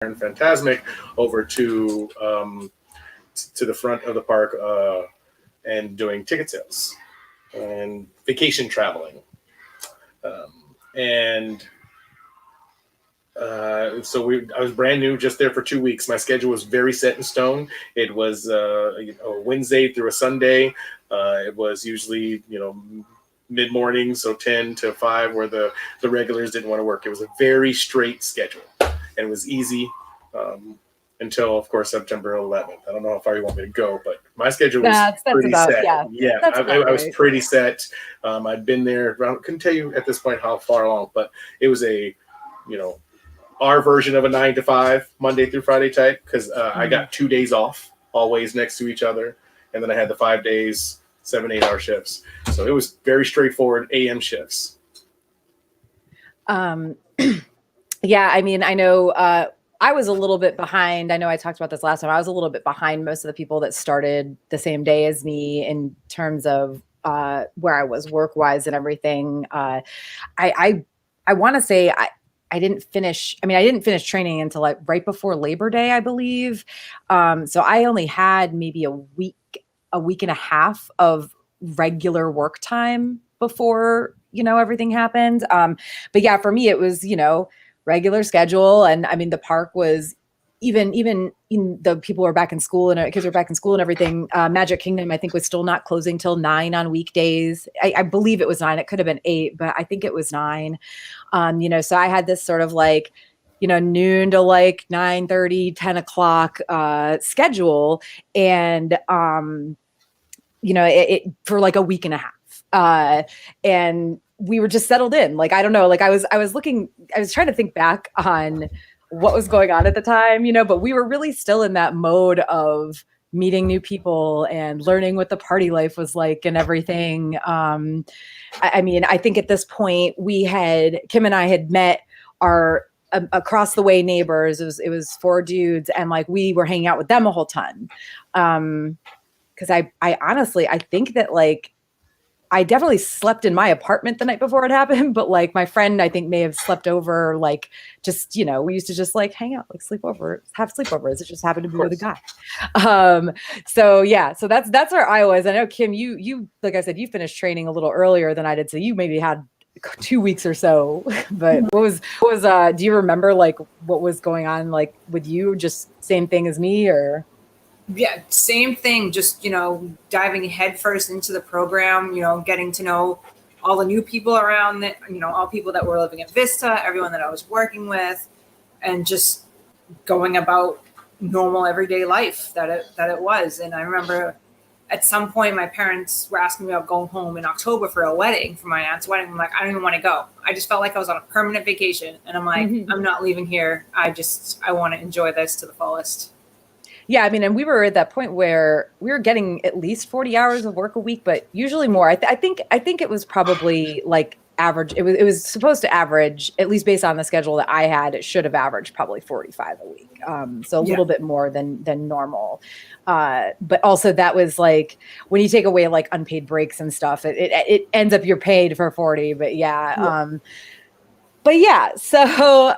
and Phantasmic over to the front of the park and doing ticket sales and vacation traveling. I was brand new, just there for 2 weeks. My schedule was very set in stone. It was a Wednesday through a Sunday. It was usually, mid-morning, so 10 to 5, where the regulars didn't want to work. It was a very straight schedule, and it was easy until, of course, September 11th. I don't know how far you want me to go, but my schedule was pretty set. Yeah, I was pretty set. I'd been there. I couldn't tell you at this point how far along, but it was our version of a 9 to 5 Monday through Friday type, because I got 2 days off, always next to each other, and then I had the 5 days, 7 8-hour shifts. So it was very straightforward AM shifts. Yeah, I mean, I know I was a little bit behind. I know I talked about this last time. I was a little bit behind most of the people that started the same day as me in terms of where I was work-wise and everything. I want to say I didn't finish training until like right before Labor Day, I believe. So I only had maybe a week and a half of regular work time before, everything happened. But yeah, for me, it was, regular schedule. And I mean, the park was even the people were back in school and kids were back in school and everything. Magic Kingdom, I think, was still not closing till 9 on weekdays. I believe it was 9. It could have been 8, but I think it was 9. So I had this sort of like, noon to like 9:30, 10 o'clock schedule. And, it for like a week and a half. And we were just settled in. Like, I don't know, like I was trying to think back on what was going on at the time, but we were really still in that mode of meeting new people and learning what the party life was like and everything. I mean, I think at this point Kim and I had met our across the way neighbors. It was 4 dudes, and like we were hanging out with them a whole ton. Cause I honestly, I think that like, I definitely slept in my apartment the night before it happened, but like my friend, I think may have slept over, like just, we used to just like hang out, like have sleepovers. It just happened to be with a guy. So yeah, so that's where I was. I know Kim, you, like I said, you finished training a little earlier than I did. So you maybe had 2 weeks or so, but what was, do you remember like what was going on like with you? Just same thing as me or? Yeah, same thing. Just, diving headfirst into the program, getting to know all the new people around that, all people that were living at Vista, everyone that I was working with, and just going about normal everyday life that it was. And I remember at some point my parents were asking me about going home in October for a wedding, for my aunt's wedding. I'm like, I don't even want to go. I just felt like I was on a permanent vacation. And I'm like, I'm not leaving here. I want to enjoy this to the fullest. Yeah, I mean, and we were at that point where we were getting at least 40 hours of work a week, but usually more. I think it was probably like average. It was supposed to average, at least based on the schedule that I had, it should have averaged probably 45 a week. So a little bit more than normal. But also that was like when you take away like unpaid breaks and stuff, it ends up you're paid for 40. But yeah. But yeah, so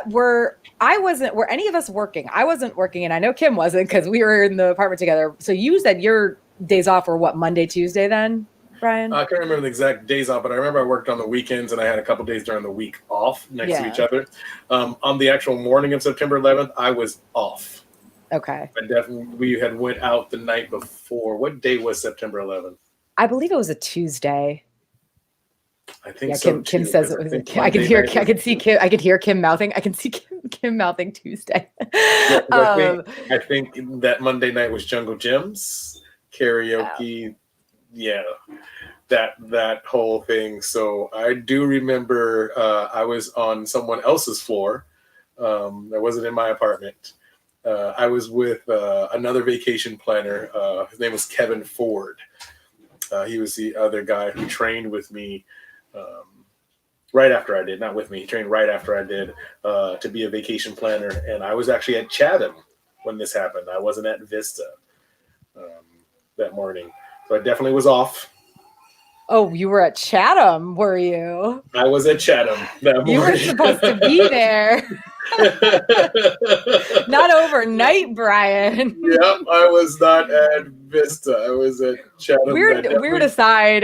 were any of us working? I wasn't working, and I know Kim wasn't because we were in the apartment together. So you said your days off were what, Monday, Tuesday then, Brian? I can't remember the exact days off, but I remember I worked on the weekends and I had a couple days during the week off next to each other. On the actual morning of September 11th, I was off. Okay. And definitely we had went out the night before. What day was September 11th? I believe it was a Tuesday. I think so. Kim says it was. I could hear Kim mouthing. I can see Kim mouthing Tuesday. I think that Monday night was Jungle Gyms, karaoke. Yeah, that whole thing. So I do remember I was on someone else's floor. That wasn't in my apartment. I was with another vacation planner. His name was Kevin Ford. He was the other guy who trained with me. Right after I did, not with me. He trained right after I did to be a vacation planner, and I was actually at Chatham when this happened. I wasn't at Vista that morning, so I definitely was off. Oh, you were at Chatham, were you? I was at Chatham that morning. You were supposed to be there. Not overnight, Brian. Yep, I was not at Vista. I was at Chatham. Weird aside,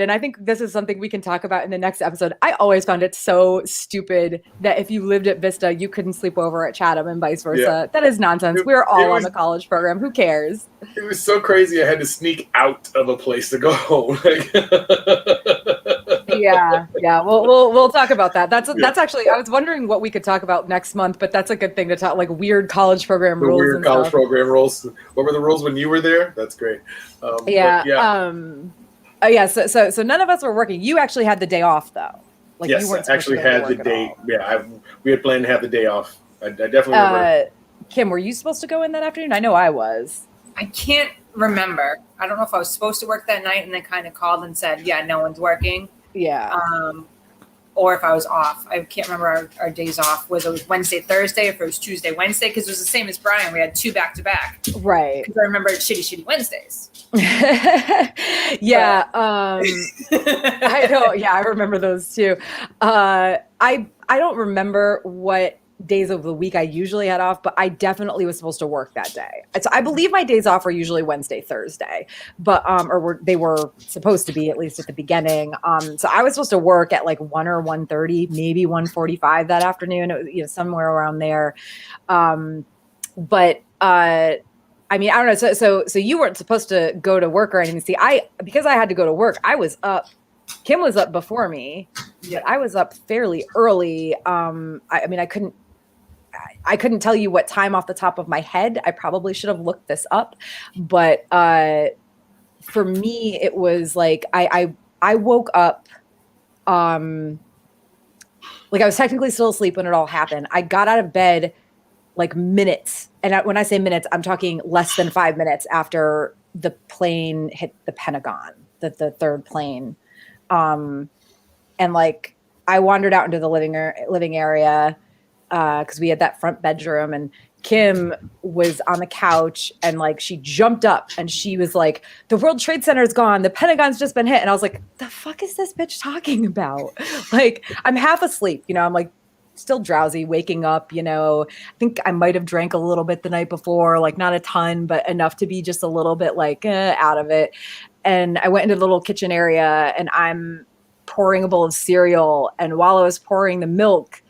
and I think this is something we can talk about in the next episode. I always found it so stupid that if you lived at Vista, you couldn't sleep over at Chatham and vice versa. Yeah. That is nonsense. We're all on the college program. Who cares? It was so crazy. I had to sneak out of a place to go home. Yeah. We'll talk about that. That's actually, I was wondering what we could talk about next month, but that's a good thing to talk, like weird college program rules. Weird college program rules. What were the rules when you were there? That's great. So none of us were working. You actually had the day off though. Like yes, you weren't I actually had the day. Yeah, we had planned to have the day off. I definitely remember. Kim, were you supposed to go in that afternoon? I know I was. I can't remember. I don't know if I was supposed to work that night and then kind of called and said, yeah, no one's working. Yeah. Or if I was off. I can't remember our days off. Whether it was Wednesday, Thursday, if it was Tuesday, Wednesday, because it was the same as Brian. We had 2 back-to-back. Right. Because I remember shitty Wednesdays. Yeah. I know. Yeah, I remember those too. I don't remember what days of the week I usually had off, but I definitely was supposed to work that day. So I believe my days off were usually Wednesday, Thursday, but they were supposed to be, at least at the beginning. So I was supposed to work at like 1 or 1:30, maybe 1:45 that afternoon. It was, somewhere around there. But I mean, I don't know. So you weren't supposed to go to work or anything. See, because I had to go to work, I was up. Kim was up before me. Yeah. But I was up fairly early. I mean, I couldn't tell you what time off the top of my head. I probably should have looked this up, but for me, it was like I woke up. Like I was technically still asleep when it all happened. I got out of bed like minutes, and when I say minutes, I'm talking less than 5 minutes after the plane hit the Pentagon, the third plane. And like I wandered out into the living area because we had that front bedroom, and Kim was on the couch and like she jumped up and she was like, the World Trade Center is gone, the Pentagon's just been hit. And I was like, the fuck is this bitch talking about? Like I'm half asleep, I'm like still drowsy, waking up, I think I might have drank a little bit the night before, like not a ton, but enough to be just a little bit like out of it. And I went into the little kitchen area and I'm pouring a bowl of cereal. And while I was pouring the milk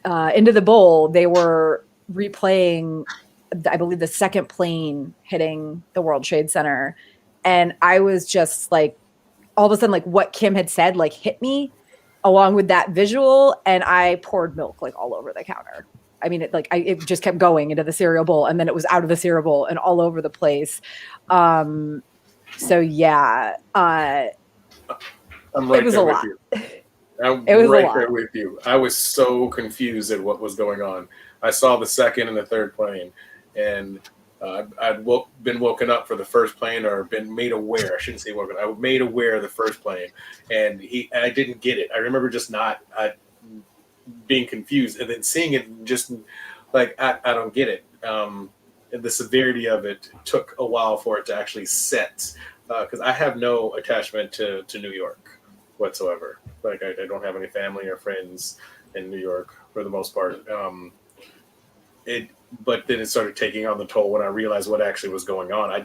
into the bowl, they were replaying, I believe, the second plane hitting the World Trade Center. And I was just like, all of a sudden, like what Kim had said, like hit me along with that visual. And I poured milk like all over the counter. I mean, it just kept going into the cereal bowl, and then it was out of the cereal bowl and all over the place. So yeah, I'm right there with you. It was right there with you. I was so confused at what was going on. I saw the second and the third plane, and I'd been woken up for the first plane, or been made aware. I shouldn't say woken. I was made aware of the first plane, and I didn't get it. I remember just not being confused, and then seeing it, just like I don't get it. And the severity of it took a while for it to actually set, because I have no attachment to New York whatsoever. Like I don't have any family or friends in New York for the most part. But then it started taking on the toll when I realized what actually was going on.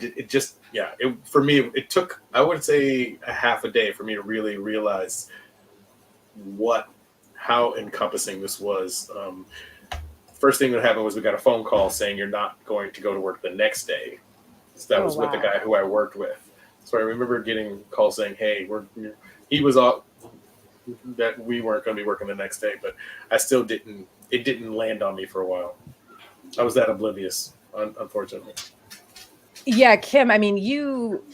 For me, it took, I would say, a half a day for me to really realize how encompassing this was. First thing that happened was we got a phone call saying you're not going to go to work the next day. So that was with the guy who I worked with. So I remember getting a call saying, hey, he was off, that we weren't going to be working the next day, but I still didn't land on me for a while. I was that oblivious, unfortunately. Yeah, Kim, I mean, you,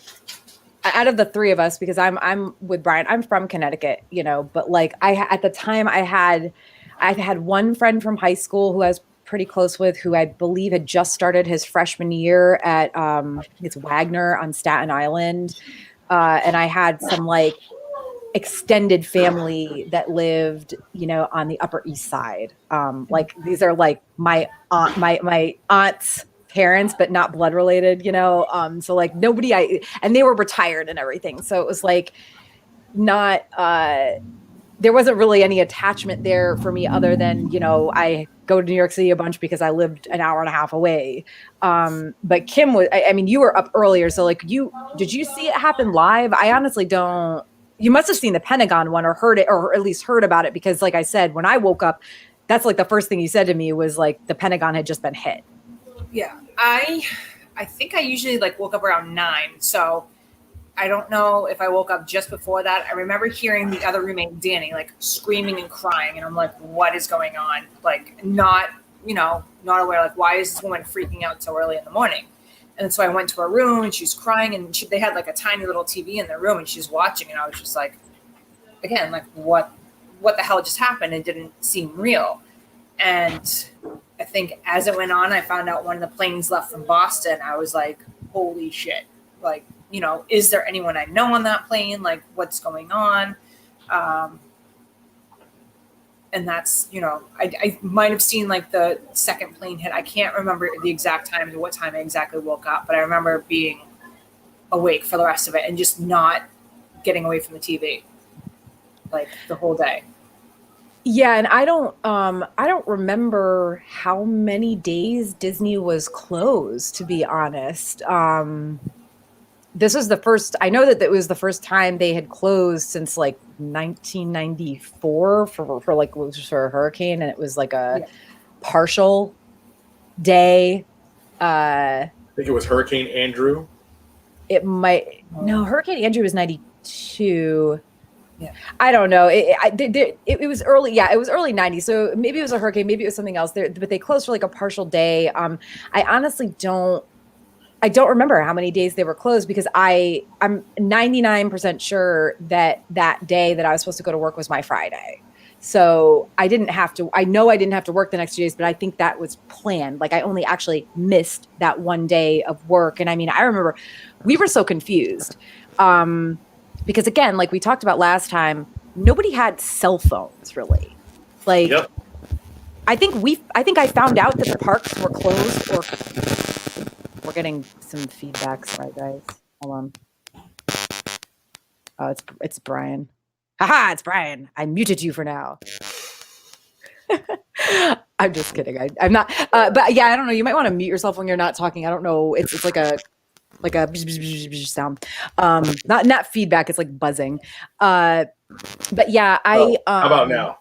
out of the three of us, because I'm with Brian, I'm from Connecticut, but like at the time I had one friend from high school who I was pretty close with, who I believe had just started his freshman year at it's Wagner on Staten Island. And I had some like extended family that lived, on the Upper East Side. Like these are like my aunt's parents, but not blood related, so like nobody, and they were retired and everything. So it was like not, there wasn't really any attachment there for me other than, I go to New York City a bunch because I lived an hour and a half away. But Kim was, I mean, you were up earlier. So like did you see it happen live? I honestly don't. You must have seen the Pentagon one or heard it, or at least heard about it, because like I said, when I woke up, that's like the first thing you said to me was like the Pentagon had just been hit. Yeah. I think I usually like woke up around 9. So I don't know if I woke up just before that. I remember hearing the other roommate, Danny, like screaming and crying. And I'm like, what is going on? Like not aware, like, why is this woman freaking out so early in the morning? And so I went to her room and she's crying, and they had like a tiny little TV in their room and she's watching. And I was just like, again, like what the hell just happened? It didn't seem real. And I think as it went on, I found out one of the planes left from Boston. I was like, holy shit. Like, is there anyone I know on that plane? Like, what's going on? And that's, I might have seen like the second plane hit. I can't remember the exact time or what time I exactly woke up, but I remember being awake for the rest of it and just not getting away from the TV like the whole day. Yeah, and I don't remember how many days Disney was closed, to be honest. This was the first, I know that it was the first time they had closed since like 1994 for a hurricane, and it was like a partial day. I think it was Hurricane Andrew. Hurricane Andrew was 92. Yeah. I don't know. It was early. Yeah, it was early 90s. So maybe it was a hurricane, maybe it was something else there, but they closed for like a partial day. I honestly don't remember how many days they were closed, because I'm 99% sure that day that I was supposed to go to work was my Friday. So I didn't have to work the next 2 days, but I think that was planned. Like I only actually missed that one day of work. And I mean, I remember we were so confused. Because again, like we talked about last time, nobody had cell phones really. Like, yep. I think I found out that the parks were closed, or we're getting some feedback. Sorry, guys. Hold on. Oh, it's Brian. Haha, it's Brian. I muted you for now. I'm just kidding. I'm not. But yeah, I don't know. You might want to mute yourself when you're not talking. I don't know. It's like a sound. Not feedback. It's like buzzing. But yeah, how about now?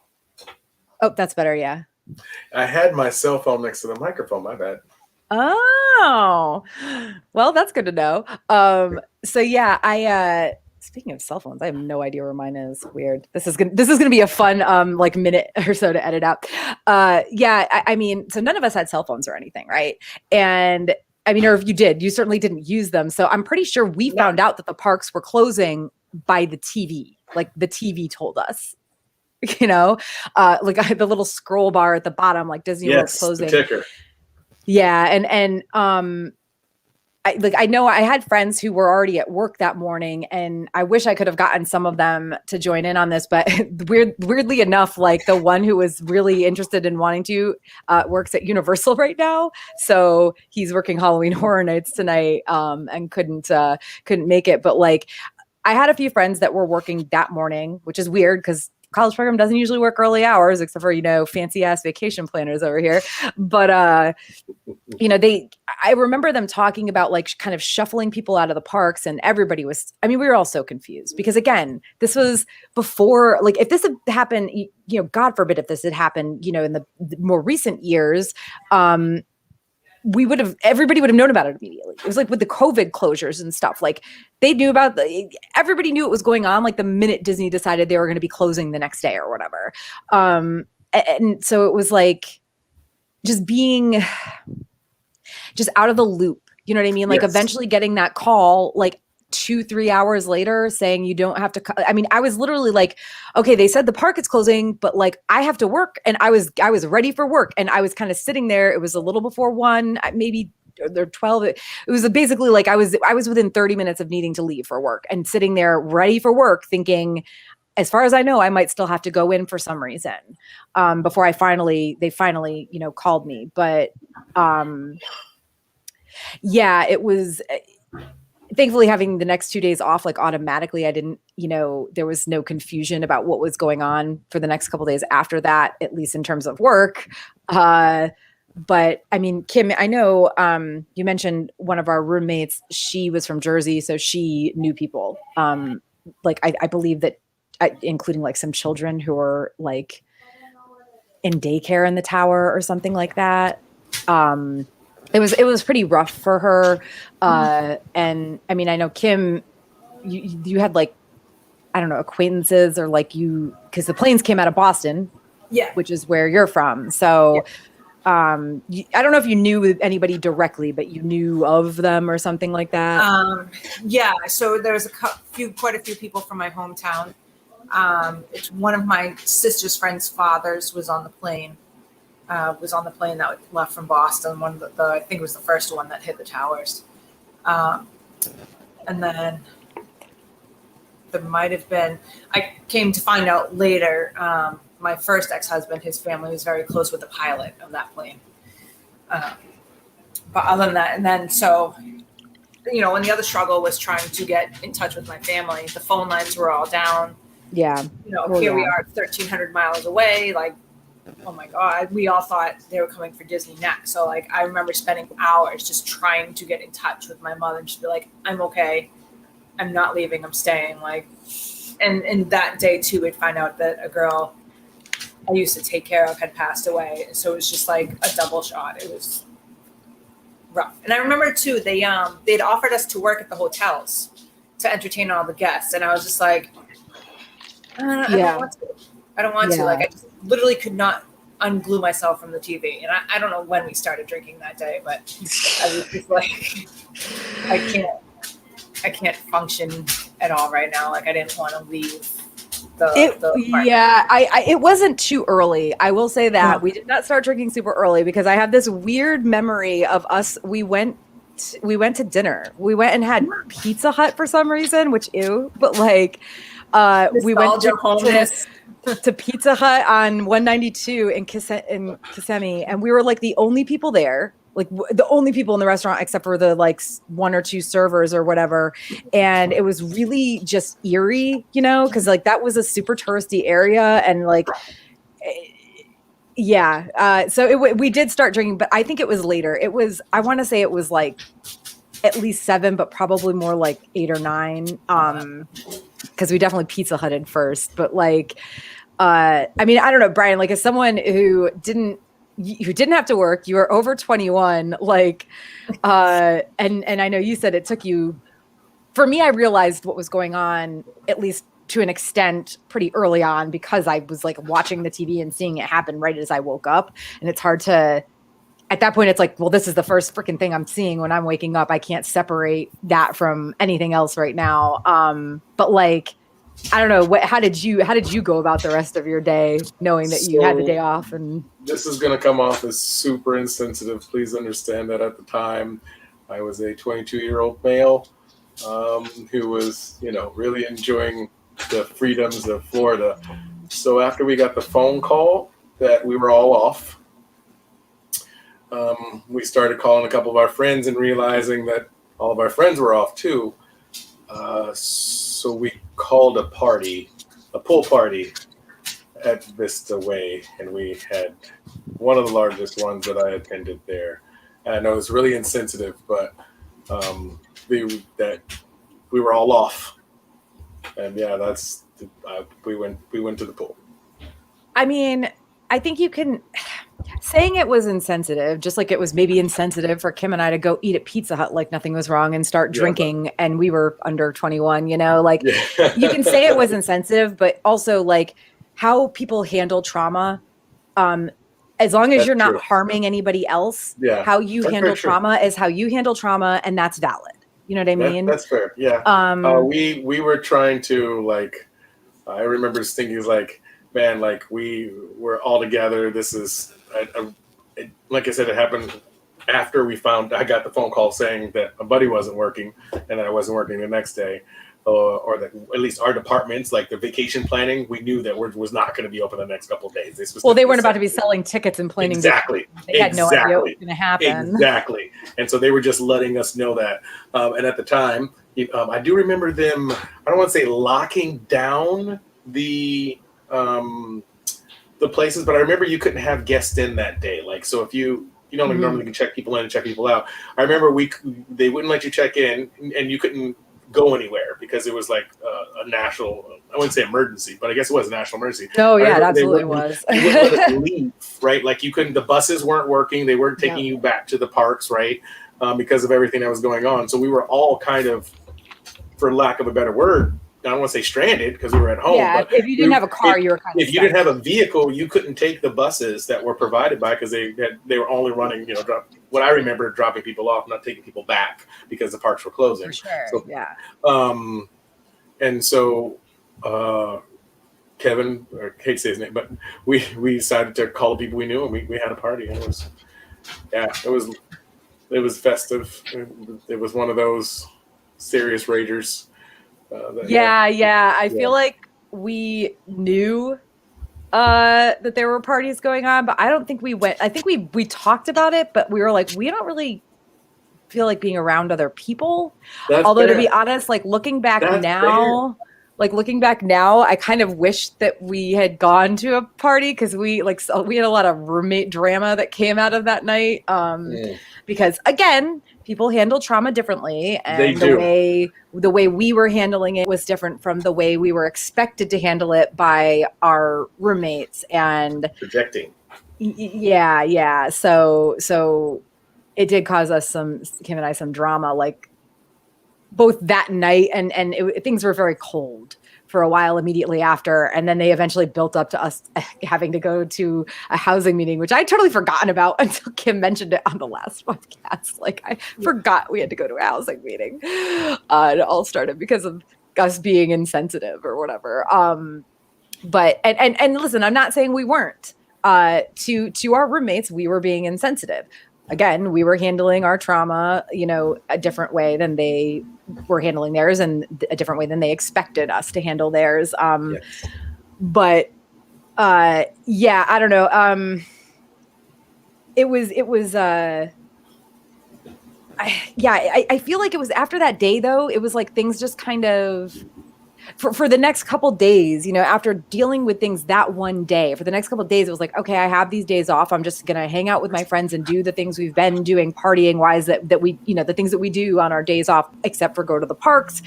Oh, that's better. Yeah. I had my cell phone next to the microphone. My bad. Oh, well, that's good to know. So yeah, speaking of cell phones, I have no idea where mine is. Weird. This is gonna be a fun like minute or so to edit out. Yeah, I mean, so none of us had cell phones or anything, right? And I mean, or if you did, you certainly didn't use them. So I'm pretty sure we found out that the parks were closing by the TV. Like the TV told us, like the little scroll bar at the bottom, like Disney World closing. The ticker. Yeah. And I know I had friends who were already at work that morning, and I wish I could have gotten some of them to join in on this, but weirdly enough, like the one who was really interested in wanting to works at Universal right now. So he's working Halloween Horror Nights tonight and couldn't make it. But like I had a few friends that were working that morning, which is weird because college program doesn't usually work early hours, except for, fancy ass vacation planners over here. But, I remember them talking about like kind of shuffling people out of the parks, and everybody we were all so confused because again, this was before, like if this had happened, God forbid if this had happened, in the more recent years, everybody would have known about it immediately. It was like with the COVID closures and stuff, like they knew everybody knew it was going on. Like the minute Disney decided they were going to be closing the next day or whatever. And so it was like just being just out of the loop. You know what I mean? Like eventually getting that call, like 2-3 hours later saying you don't have to I was literally like, okay, they said the park is closing, but like I have to work, and I was ready for work, and I was kind of sitting there. It was a little before 1, maybe or 12. It was basically like I was within 30 minutes of needing to leave for work, and sitting there ready for work thinking, as far as I know, I might still have to go in for some reason before they finally called me. But yeah, it was thankfully having the next 2 days off, like automatically, I didn't, there was no confusion about what was going on for the next couple of days after that, at least in terms of work. But I mean, Kim, I know you mentioned one of our roommates, she was from Jersey, so she knew people. Like I believe that, including like some children who were like in daycare in the tower or something like that. It was pretty rough for her. And I mean, I know Kim, you had like, I don't know, acquaintances or like because the planes came out of Boston, Yeah. which is where you're from. So, I don't know if you knew anybody directly, but you knew of them or something like that. Yeah. So there was quite a few people from my hometown. It's one of my sister's friend's fathers was on the plane. That left from Boston. One of I think it was the first one that hit the towers. And then there might have been, I came to find out later, my first ex-husband, his family was very close with the pilot of that plane. But other than that, and then so, when the other struggle was trying to get in touch with my family, the phone lines were all down. Yeah. Here we are 1,300 miles away, like, oh my God, we all thought they were coming for Disney next. So like, I remember spending hours just trying to get in touch with my mother and just be like, I'm okay. I'm not leaving. I'm staying. Like, and that day too, we'd find out that a girl I used to take care of had passed away. So it was just like a double shot. It was rough. And I remember too, they'd offered us to work at the hotels to entertain all the guests. And I was just like, I don't want to. I don't want to. Like, I just literally could not unglue myself from the TV. And I don't know when we started drinking that day, but I was just like, I can't function at all right now. Like, I didn't want to leave it wasn't too early. I will say that we did not start drinking super early because I have this weird memory of us. We went to dinner. We went and had Pizza Hut for some reason, which but like, we went to Pizza Hut on 192 in Kissimmee, and we were like the only people there, like the only people in the restaurant except for the like one or two servers or whatever. And it was really just eerie, because like that was a super touristy area, and like, so we did start drinking, but I think it was later. I want to say it was like at least 7, but probably more like 8 or 9. Because we definitely Pizza Hutted first, but like, I mean, I don't know, Brian, like as someone who didn't have to work, you were over 21, like, and I know you said it took you, for me, I realized what was going on, at least to an extent pretty early on, because I was like watching the TV and seeing it happen right as I woke up. And it's hard to, at that point, it's like, well, this is the first freaking thing I'm seeing when I'm waking up. I can't separate that from anything else right now. But like, I don't know, how did you go about the rest of your day, knowing that you had the day off? And this is going to come off as super insensitive. Please understand that at the time, I was a 22-year-old male who was, really enjoying the freedoms of Florida. So after we got the phone call that we were all off, we started calling a couple of our friends and realizing that all of our friends were off too. So we called a pool party at Vista Way, and we had one of the largest ones that I attended there. And I know it's really insensitive, but we were all off, and we went to the pool. I mean, I think you can. Saying it was insensitive, just like it was maybe insensitive for Kim and I to go eat at Pizza Hut like nothing was wrong and start drinking, and we were under 21, like you can say it was insensitive, but also like how people handle trauma, as long as you're not harming anybody else, how you handle trauma is how you handle trauma, and that's valid. You know what I mean? That's fair. Yeah. We were trying to, like, I remember just thinking like, man, like we were all together. This is, like I said, it happened after I got the phone call saying that a buddy wasn't working and I wasn't working the next day. or at least our departments, like the vacation planning, we knew that was not going to be open the next couple of days. Well, they weren't about to be selling tickets and planning. Exactly. They had no idea what was going to happen. Exactly. And so they were just letting us know that. And at the time, I do remember them, I don't want to say locking down the places, but I remember you couldn't have guests in that day. Like, so if you normally can check people in and check people out. I remember they wouldn't let you check in, and you couldn't go anywhere because it was like a national, I wouldn't say emergency, but I guess it was a national emergency. Oh yeah, it absolutely was. They wouldn't let us leave, right? Like the buses weren't working. They weren't taking you back to the parks, right? Because of everything that was going on. So we were all kind of, for lack of a better word, I don't want to say stranded because we were at home. Yeah, but if you didn't have a car, you were kind of If you didn't have a vehicle, you couldn't take the buses that were provided by, because they were only running, what I remember, dropping people off, not taking people back because the parks were closing. For sure, so, yeah. And so Kevin, I hate to say his name, but we decided to call the people we knew, and we had a party. And it was festive. It was one of those serious ragers. I feel like we knew that there were parties going on, but I don't think we went. I think we talked about it, but we were like, we don't really feel like being around other people. Although, to be honest, like looking back now, I kind of wish that we had gone to a party, because we had a lot of roommate drama that came out of that night. Because again, people handle trauma differently, and the way we were handling it was different from the way we were expected to handle it by our roommates, and projecting. Yeah. So it did cause us Kim and I some drama, like both that night and things were very cold for a while immediately after, and then they eventually built up to us having to go to a housing meeting, which I'd totally forgotten about until Kim mentioned it on the last podcast. Like, I forgot we had to go to a housing meeting. It all started because of us being insensitive or whatever. But listen, I'm not saying we weren't. To our roommates, we were being insensitive. Again, we were handling our trauma, a different way than they were handling theirs, and a different way than they expected us to handle theirs. But I don't know. It was. I feel like it was after that day, though. It was like things just kind of. For the next couple days, after dealing with things that one day, for the next couple of days, it was like, okay, I have these days off. I'm just going to hang out with my friends and do the things we've been doing partying wise that we, the things that we do on our days off, except for go to the parks,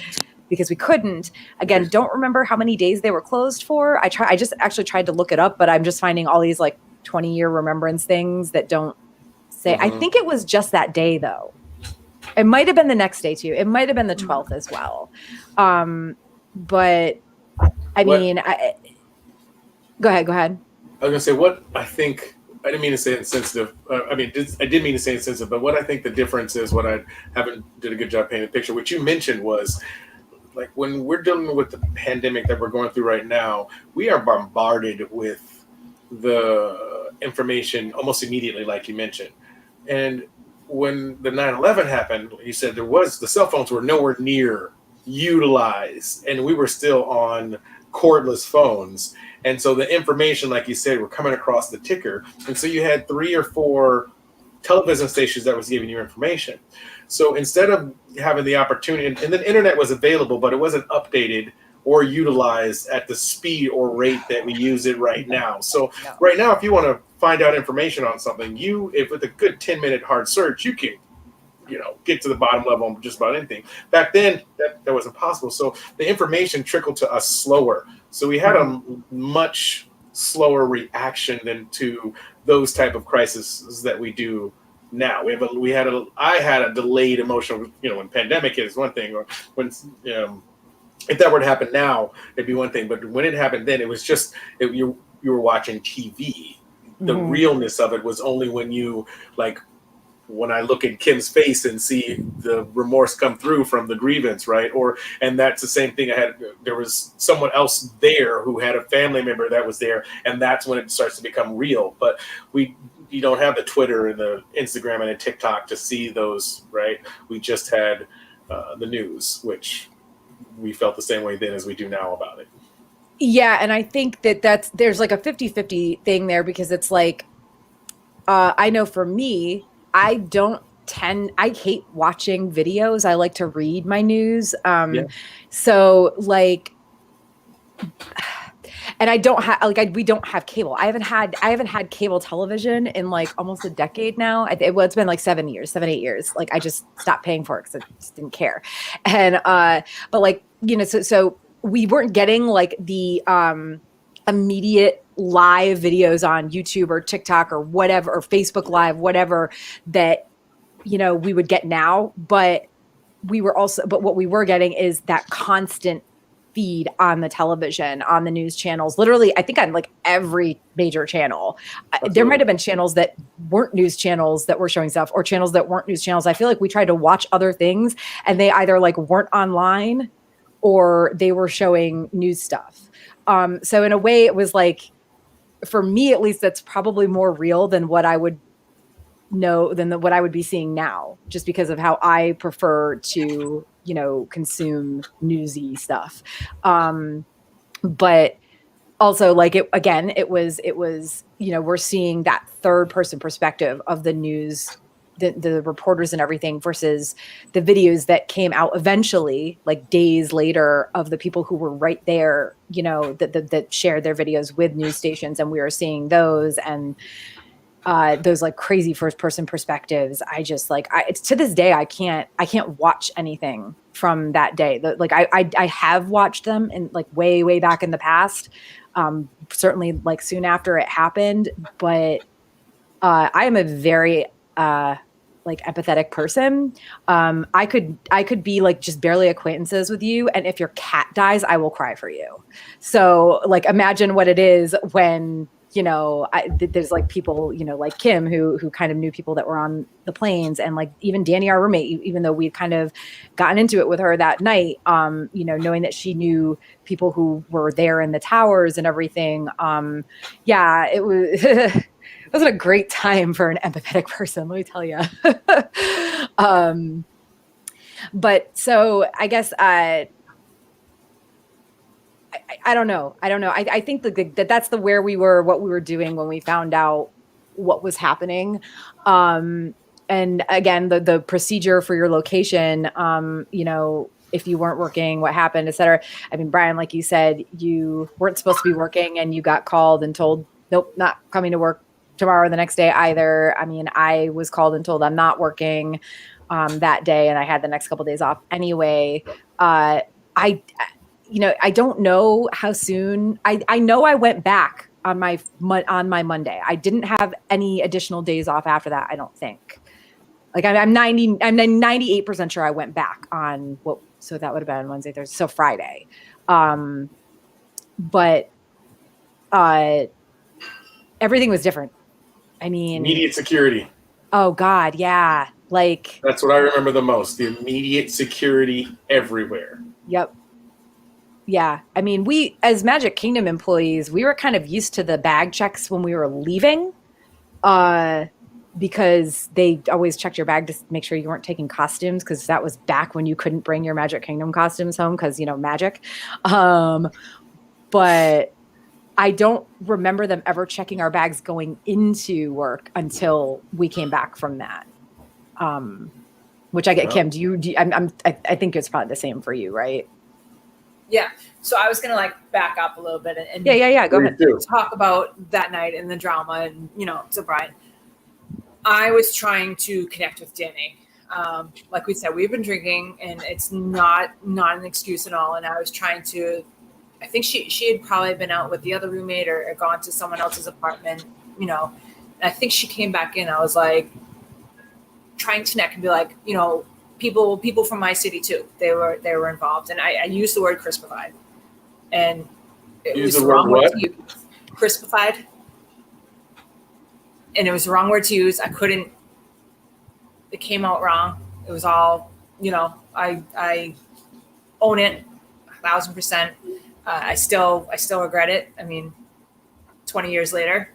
because we couldn't. Again, don't remember how many days they were closed for. I just actually tried to look it up, but I'm just finding all these like 20-year remembrance things that don't say. I think it was just that day, though. It might have been the next day too. It might have been the 12th as well. But I mean, go ahead. I was gonna say what I think. I didn't mean to say insensitive. I did mean to say insensitive. But what I think the difference is, what I haven't did a good job painting the picture. What you mentioned was, like, when we're dealing with the pandemic that we're going through right now, we are bombarded with the information almost immediately, like you mentioned. And when the 9/11 happened, you said the cell phones were nowhere near utilized, and we were still on cordless phones, and so the information, like you said, were coming across the ticker, and so you had 3 or 4 television stations that was giving you information. So instead of having the opportunity, and the internet was available, but it wasn't updated or utilized at the speed or rate that we use it right now. So right now, if you want to find out information on something, if with a good 10-minute hard search, you can get to the bottom level on just about anything. Back then, that wasn't possible. So the information trickled to us slower. So we had a much slower reaction than to those type of crises that we do now. I had a delayed emotional, when pandemic hit is one thing, or when, if that were to happen now, it'd be one thing. But when it happened then, it was just, you were watching TV. The realness of it was only when I look in Kim's face and see the remorse come through from the grievance, right? And that's the same thing. There was someone else there who had a family member that was there, and that's when it starts to become real. But you don't have the Twitter and the Instagram and the TikTok to see those, right? We just had the news, which we felt the same way then as we do now about it. Yeah, and I think there's like a 50-50 thing there, because it's like, I know for me, I hate watching videos. I like to read my news. So like, and I don't have we don't have cable. I haven't had cable television in like almost a decade now. It's been like 7 years, 7-8 years. Like I just stopped paying for it because I just didn't care. And but like, you know, so we weren't getting like the immediate live videos on YouTube or TikTok or whatever, or Facebook Live, whatever, that, you know, we would get now. But what we were getting is that constant feed on the television, on the news channels, literally, I think on like every major channel. Absolutely. There might've been channels that weren't news channels that were showing stuff, or channels that weren't news channels. I feel like we tried to watch other things and they either like weren't online or they were showing news stuff. So in a way it was like, for me at least, that's probably more real than what I would know, than what I would be seeing now, just because of how I prefer to, you know, consume newsy stuff. But also like it was, you know, we're seeing that third person perspective of the news, the reporters and everything, versus the videos that came out eventually, like days later, of the people who were right there, you know, that shared their videos with news stations. And we were seeing those, and those like crazy first person perspectives. I just like, it's to this day, I can't watch anything from that day. I have watched them in like way back in the past, certainly like soon after it happened, but I am a very like empathetic person. I could be like just barely acquaintances with you, and if your cat dies, I will cry for you. So like imagine what it is when, you know, there's like people, you know, like Kim, who kind of knew people that were on the planes, and like even Danny, our roommate, even though we'd kind of gotten into it with her that night, you know, knowing that she knew people who were there in the towers and everything. Yeah, it was, it wasn't a great time for an empathetic person, let me tell you. But so I guess, I don't know. I think that's where we were, what we were doing when we found out what was happening. And again, the procedure for your location, you know, if you weren't working, what happened, et cetera. I mean, Brian, like you said, you weren't supposed to be working and you got called and told, nope, not coming to work tomorrow or the next day either. I mean, I was called and told I'm not working that day, and I had the next couple of days off anyway. You know, I don't know how soon. I know I went back on my Monday. I didn't have any additional days off after that, I don't think. Like I'm 98% sure I went back on what, so that would have been Wednesday, Thursday, so Friday. But everything was different. I mean, Immediate security. Oh God, yeah. Like that's what I remember the most. The immediate security everywhere. Yep. Yeah. I mean, we, as Magic Kingdom employees, we were kind of used to the bag checks when we were leaving, because they always checked your bag to make sure you weren't taking costumes, because that was back when you couldn't bring your Magic Kingdom costumes home because, you know, magic. But I don't remember them ever checking our bags going into work until we came back from that. Which I get, yeah. Kim, I think it's probably the same for you, right? Yeah. So I was going to like back up a little bit and yeah. Go ahead. Talk about that night and the drama and, you know, so Brian, I was trying to connect with Danny. Like we said, we've been drinking and it's not an excuse at all. And I was trying to, I think she had probably been out with the other roommate or gone to someone else's apartment, you know, and I think she came back in. I was like trying to connect and be like, you know, people from my city too. They were involved. And I used the word crispified. And it was the wrong word to use. Crispified. And it was the wrong word to use. It came out wrong. It was all, you know, I own it 1,000%. I still regret it. I mean, 20 years later.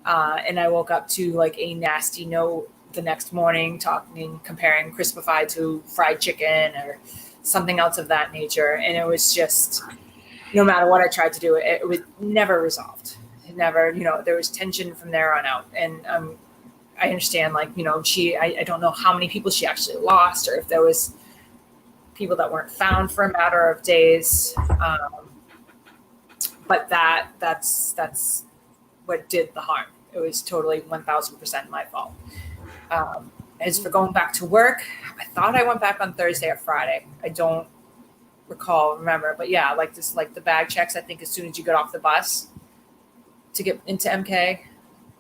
And I woke up to like a nasty note the next morning comparing crispified to fried chicken or something else of that nature. And it was just, no matter what I tried to do, it was never resolved. It never, there was tension from there on out. And I understand, like, I don't know how many people she actually lost, or if there was people that weren't found for a matter of days. But that's what did the harm. It was totally 1000% my fault. As for going back to work, I thought I went back on Thursday or Friday. I don't remember, but yeah, like the bag checks, I think as soon as you get off the bus to get into MK,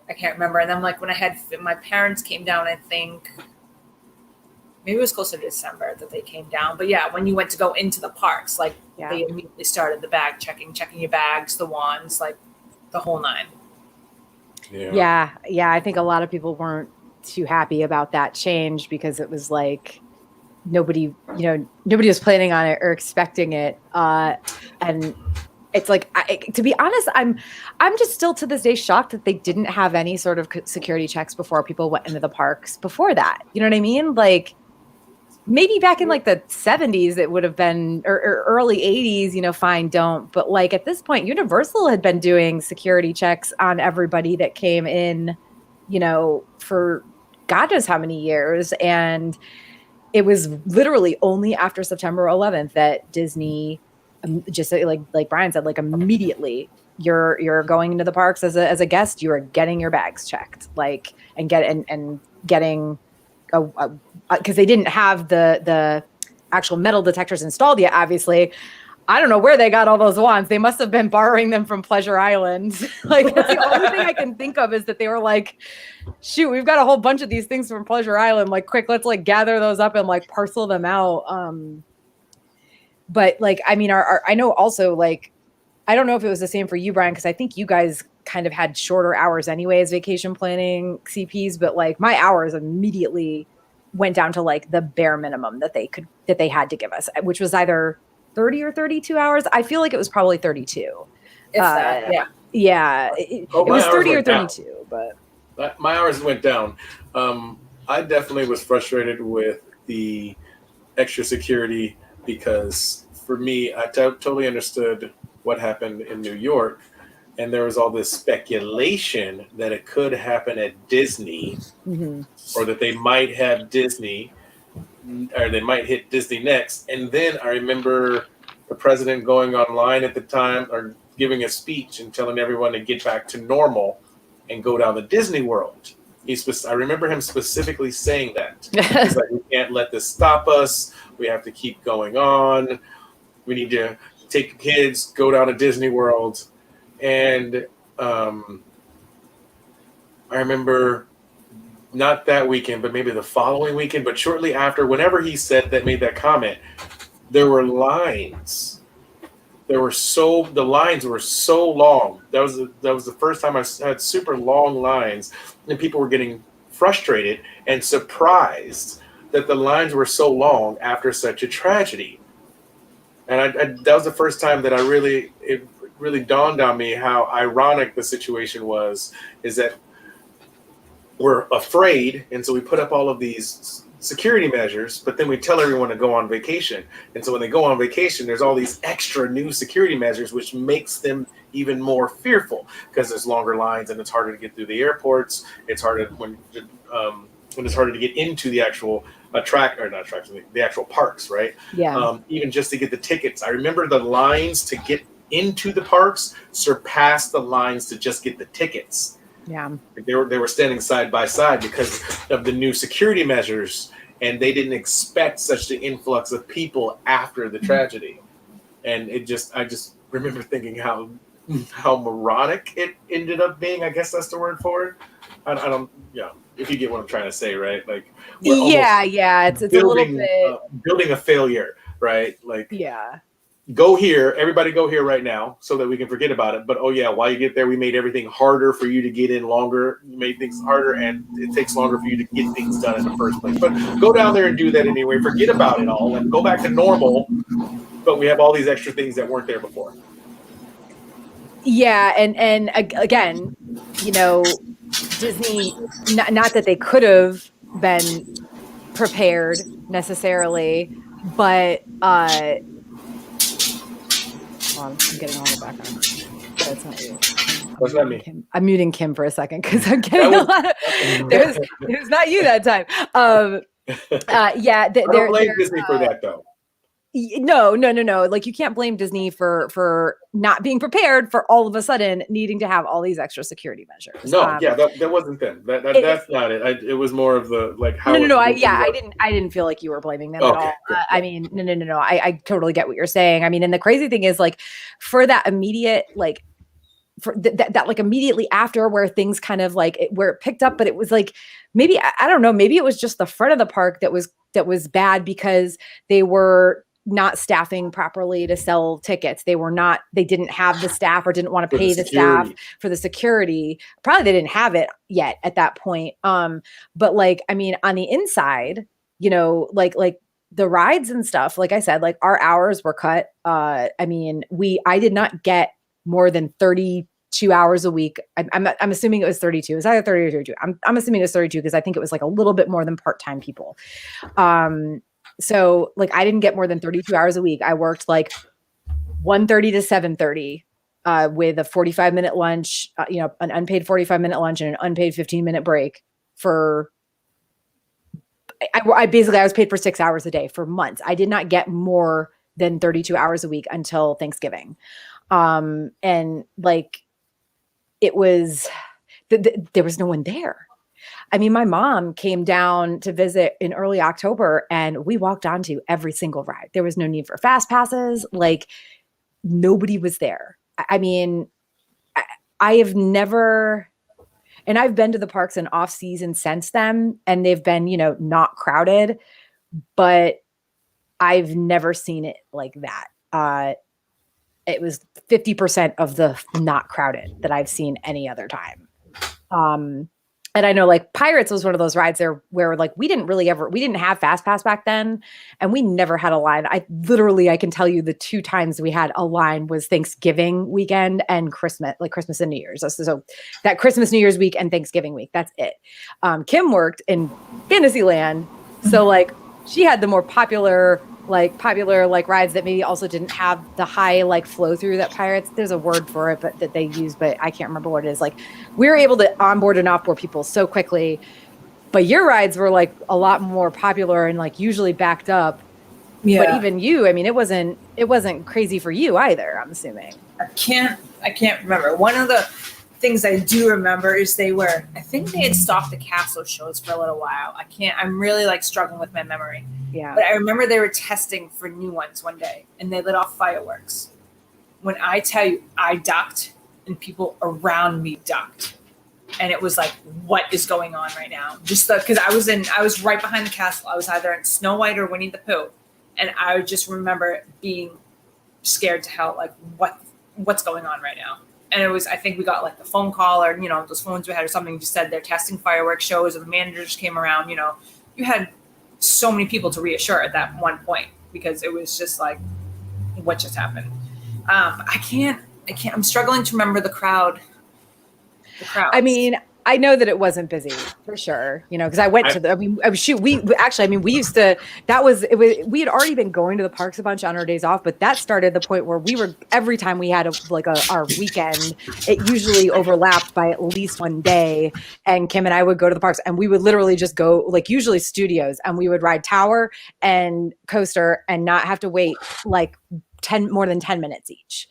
I can't remember. And then like when my parents came down, I think maybe it was closer to December that they came down. But yeah, when you went to go into the parks, like they immediately started the bag checking your bags, the wands, like the whole nine. Yeah. I think a lot of people weren't too happy about that change because it was like nobody was planning on it or expecting it. And it's like, to be honest, I'm just still to this day shocked that they didn't have any sort of security checks before people went into the parks before that. You know what I mean? Like maybe back in like the 70s, it would have been, or early 80s, fine, don't. But like at this point, Universal had been doing security checks on everybody that came in, for God knows how many years. And it was literally only after September 11th that Disney, just like Brian said, like immediately you're going into the parks as a guest, you are getting your bags checked, like, and getting because they didn't have the actual metal detectors installed yet, obviously. I don't know where they got all those wands. They must have been borrowing them from Pleasure Island. Like that's the only thing I can think of is that they were like, shoot, we've got a whole bunch of these things from Pleasure Island. Like quick, let's like gather those up and like parcel them out. But like, I mean, I know also like, I don't know if it was the same for you, Brian, because I think you guys kind of had shorter hours anyways, vacation planning CPs, but like my hours immediately went down to like the bare minimum that they had to give us, which was either 30 or 32 hours. I feel like it was probably 32. If that, yeah. Yeah. It was 30 or 32, down. But my hours went down. I definitely was frustrated with the extra security because for me, I totally understood what happened in New York. And there was all this speculation that it could happen at Disney, or that they might have Disney, or they might hit Disney next. And then I remember the president going online at the time, or giving a speech and telling everyone to get back to normal and go down to Disney World. I remember him specifically saying that. He's like, we can't let this stop us. We have to keep going on. We need to take kids, go down to Disney World. And I remember not that weekend, but maybe the following weekend, but shortly after, whenever he made that comment, there were lines. The lines were so long. That was the first time I had super long lines, and people were getting frustrated and surprised that the lines were so long after such a tragedy. And that was the first time that it really dawned on me how ironic the situation is that we're afraid, and so we put up all of these security measures, but then we tell everyone to go on vacation. And so when they go on vacation, there's all these extra new security measures, which makes them even more fearful because there's longer lines and it's harder to get through the airports. It's harder when it's harder to get into the actual the actual parks, right? Yeah. Even just to get the tickets. I remember the lines to get into the parks surpassed the lines to just get the tickets. Yeah. They were standing side by side because of the new security measures, and they didn't expect such an influx of people after the tragedy. And I just remember thinking how moronic it ended up being. I guess that's the word for it. I don't, if you get what I'm trying to say, right? Like, it's a little bit building a failure, right? Like, yeah. Go here, everybody go here right now so that we can forget about it. But while you get there, we made everything harder for you to get in longer. We made things harder, and it takes longer for you to get things done in the first place. But go down there and do that anyway. Forget about it all and go back to normal. But we have all these extra things that weren't there before. Yeah, and again, Disney, not that they could have been prepared necessarily. but hold on, I'm getting all the background. That's not you. What's that mean? I'm muting Kim for a second because I'm getting a lot of. It was not you that time. Yeah, I don't blame Disney for that though. No. Like, you can't blame Disney for not being prepared for all of a sudden needing to have all these extra security measures. No, yeah, that wasn't them. That's not it. It was more of the like how. No. I didn't feel like you were blaming them at all. I mean, no. I totally get what you're saying. I mean, and the crazy thing is, like, for that immediate, like, for that like immediately after, where things kind of like where it picked up, but it was like maybe I don't know, maybe it was just the front of the park that was bad because they were not staffing properly to sell tickets. They didn't have the staff or didn't want to pay the staff for the security. Probably they didn't have it yet at that point. But like, I mean, on the inside, you know, like the rides and stuff, like I said, like our hours were cut. I mean, I did not get more than 32 hours a week. I'm assuming it was 32. It's either 30 or 32. I'm assuming it was 32 because I think it was like a little bit more than part-time people. So like I didn't get more than 32 hours a week. I worked like 1:30 to 7:30 with a 45-minute lunch, you know, an unpaid 45-minute lunch and an unpaid 15-minute break for I basically was paid for 6 hours a day for months. I did not get more than 32 hours a week until Thanksgiving. And like it was there was no one there. I mean, my mom came down to visit in early October and we walked onto every single ride. There was no need for fast passes. Like nobody was there. I mean, I have never, and I've been to the parks in off season since then, and they've been, you know, not crowded, but I've never seen it like that. It was 50% of the not crowded that I've seen any other time. And I know like Pirates was one of those rides there where like we didn't have Fast Pass back then and we never had a line. I can tell you the 2 times we had a line was Thanksgiving weekend and Christmas and New Year's. So that Christmas, New Year's week and Thanksgiving week, that's it. Kim worked in Fantasyland. So like she had the more popular rides that maybe also didn't have the high like flow through that Pirates. There's a word for it, but that they use, but I can't remember what it is. Like we were able to onboard and offboard people so quickly, but your rides were like a lot more popular and like usually backed up. Yeah. But even you, I mean, it wasn't crazy for you either, I'm assuming. I can't remember. One of the things I do remember is I think they had stopped the castle shows for a little while. I'm really like struggling with my memory. Yeah. But I remember they were testing for new ones one day and they lit off fireworks. When I tell you I ducked and people around me ducked. And it was like, what is going on right now? Just because I was right behind the castle. I was either in Snow White or Winnie the Pooh. And I just remember being scared to hell, like what's going on right now? And I think we got like the phone call or, you know, those phones we had or something just said they're testing fireworks shows and the managers came around, you know, you had so many people to reassure at that one point because it was just like, what just happened? I'm struggling to remember the crowd. I mean, I know that it wasn't busy for sure, you know, because I went to we used to, we had already been going to the parks a bunch on our days off, but that started the point where every time we had our weekend, it usually overlapped by at least one day. And Kim and I would go to the parks and we would literally just go like usually studios and we would ride Tower and Coaster and not have to wait like more than 10 minutes each.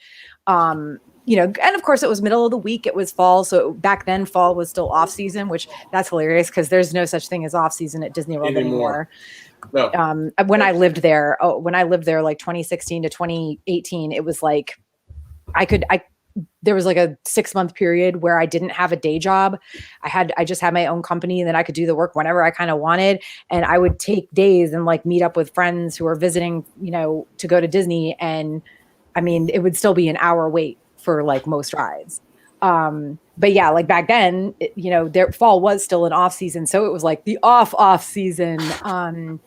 You know, and of course it was middle of the week, it was fall. So back then fall was still off season, which that's hilarious because there's no such thing as off season at Disney World anymore. No. When I lived there like 2016 to 2018, it was like there was like a 6-month period where I didn't have a day job. I just had my own company and then I could do the work whenever I kind of wanted. And I would take days and like meet up with friends who were visiting, you know, to go to Disney. And I mean, it would still be an hour wait for like most rides. But yeah, like back then, you know, their fall was still an off season. So it was like the off season. And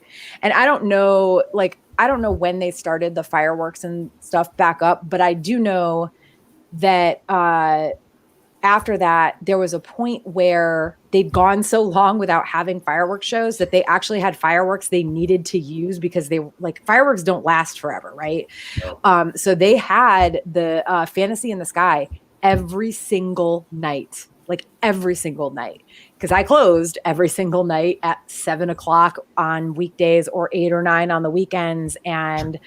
I don't know when they started the fireworks and stuff back up, but I do know that, after that, there was a point where they'd gone so long without having fireworks shows that they actually had fireworks they needed to use because they like fireworks don't last forever, right? No. So they had the Fantasy in the Sky every single night, like every single night, because I closed every single night at 7 o'clock on weekdays or 8 or 9 on the weekends. And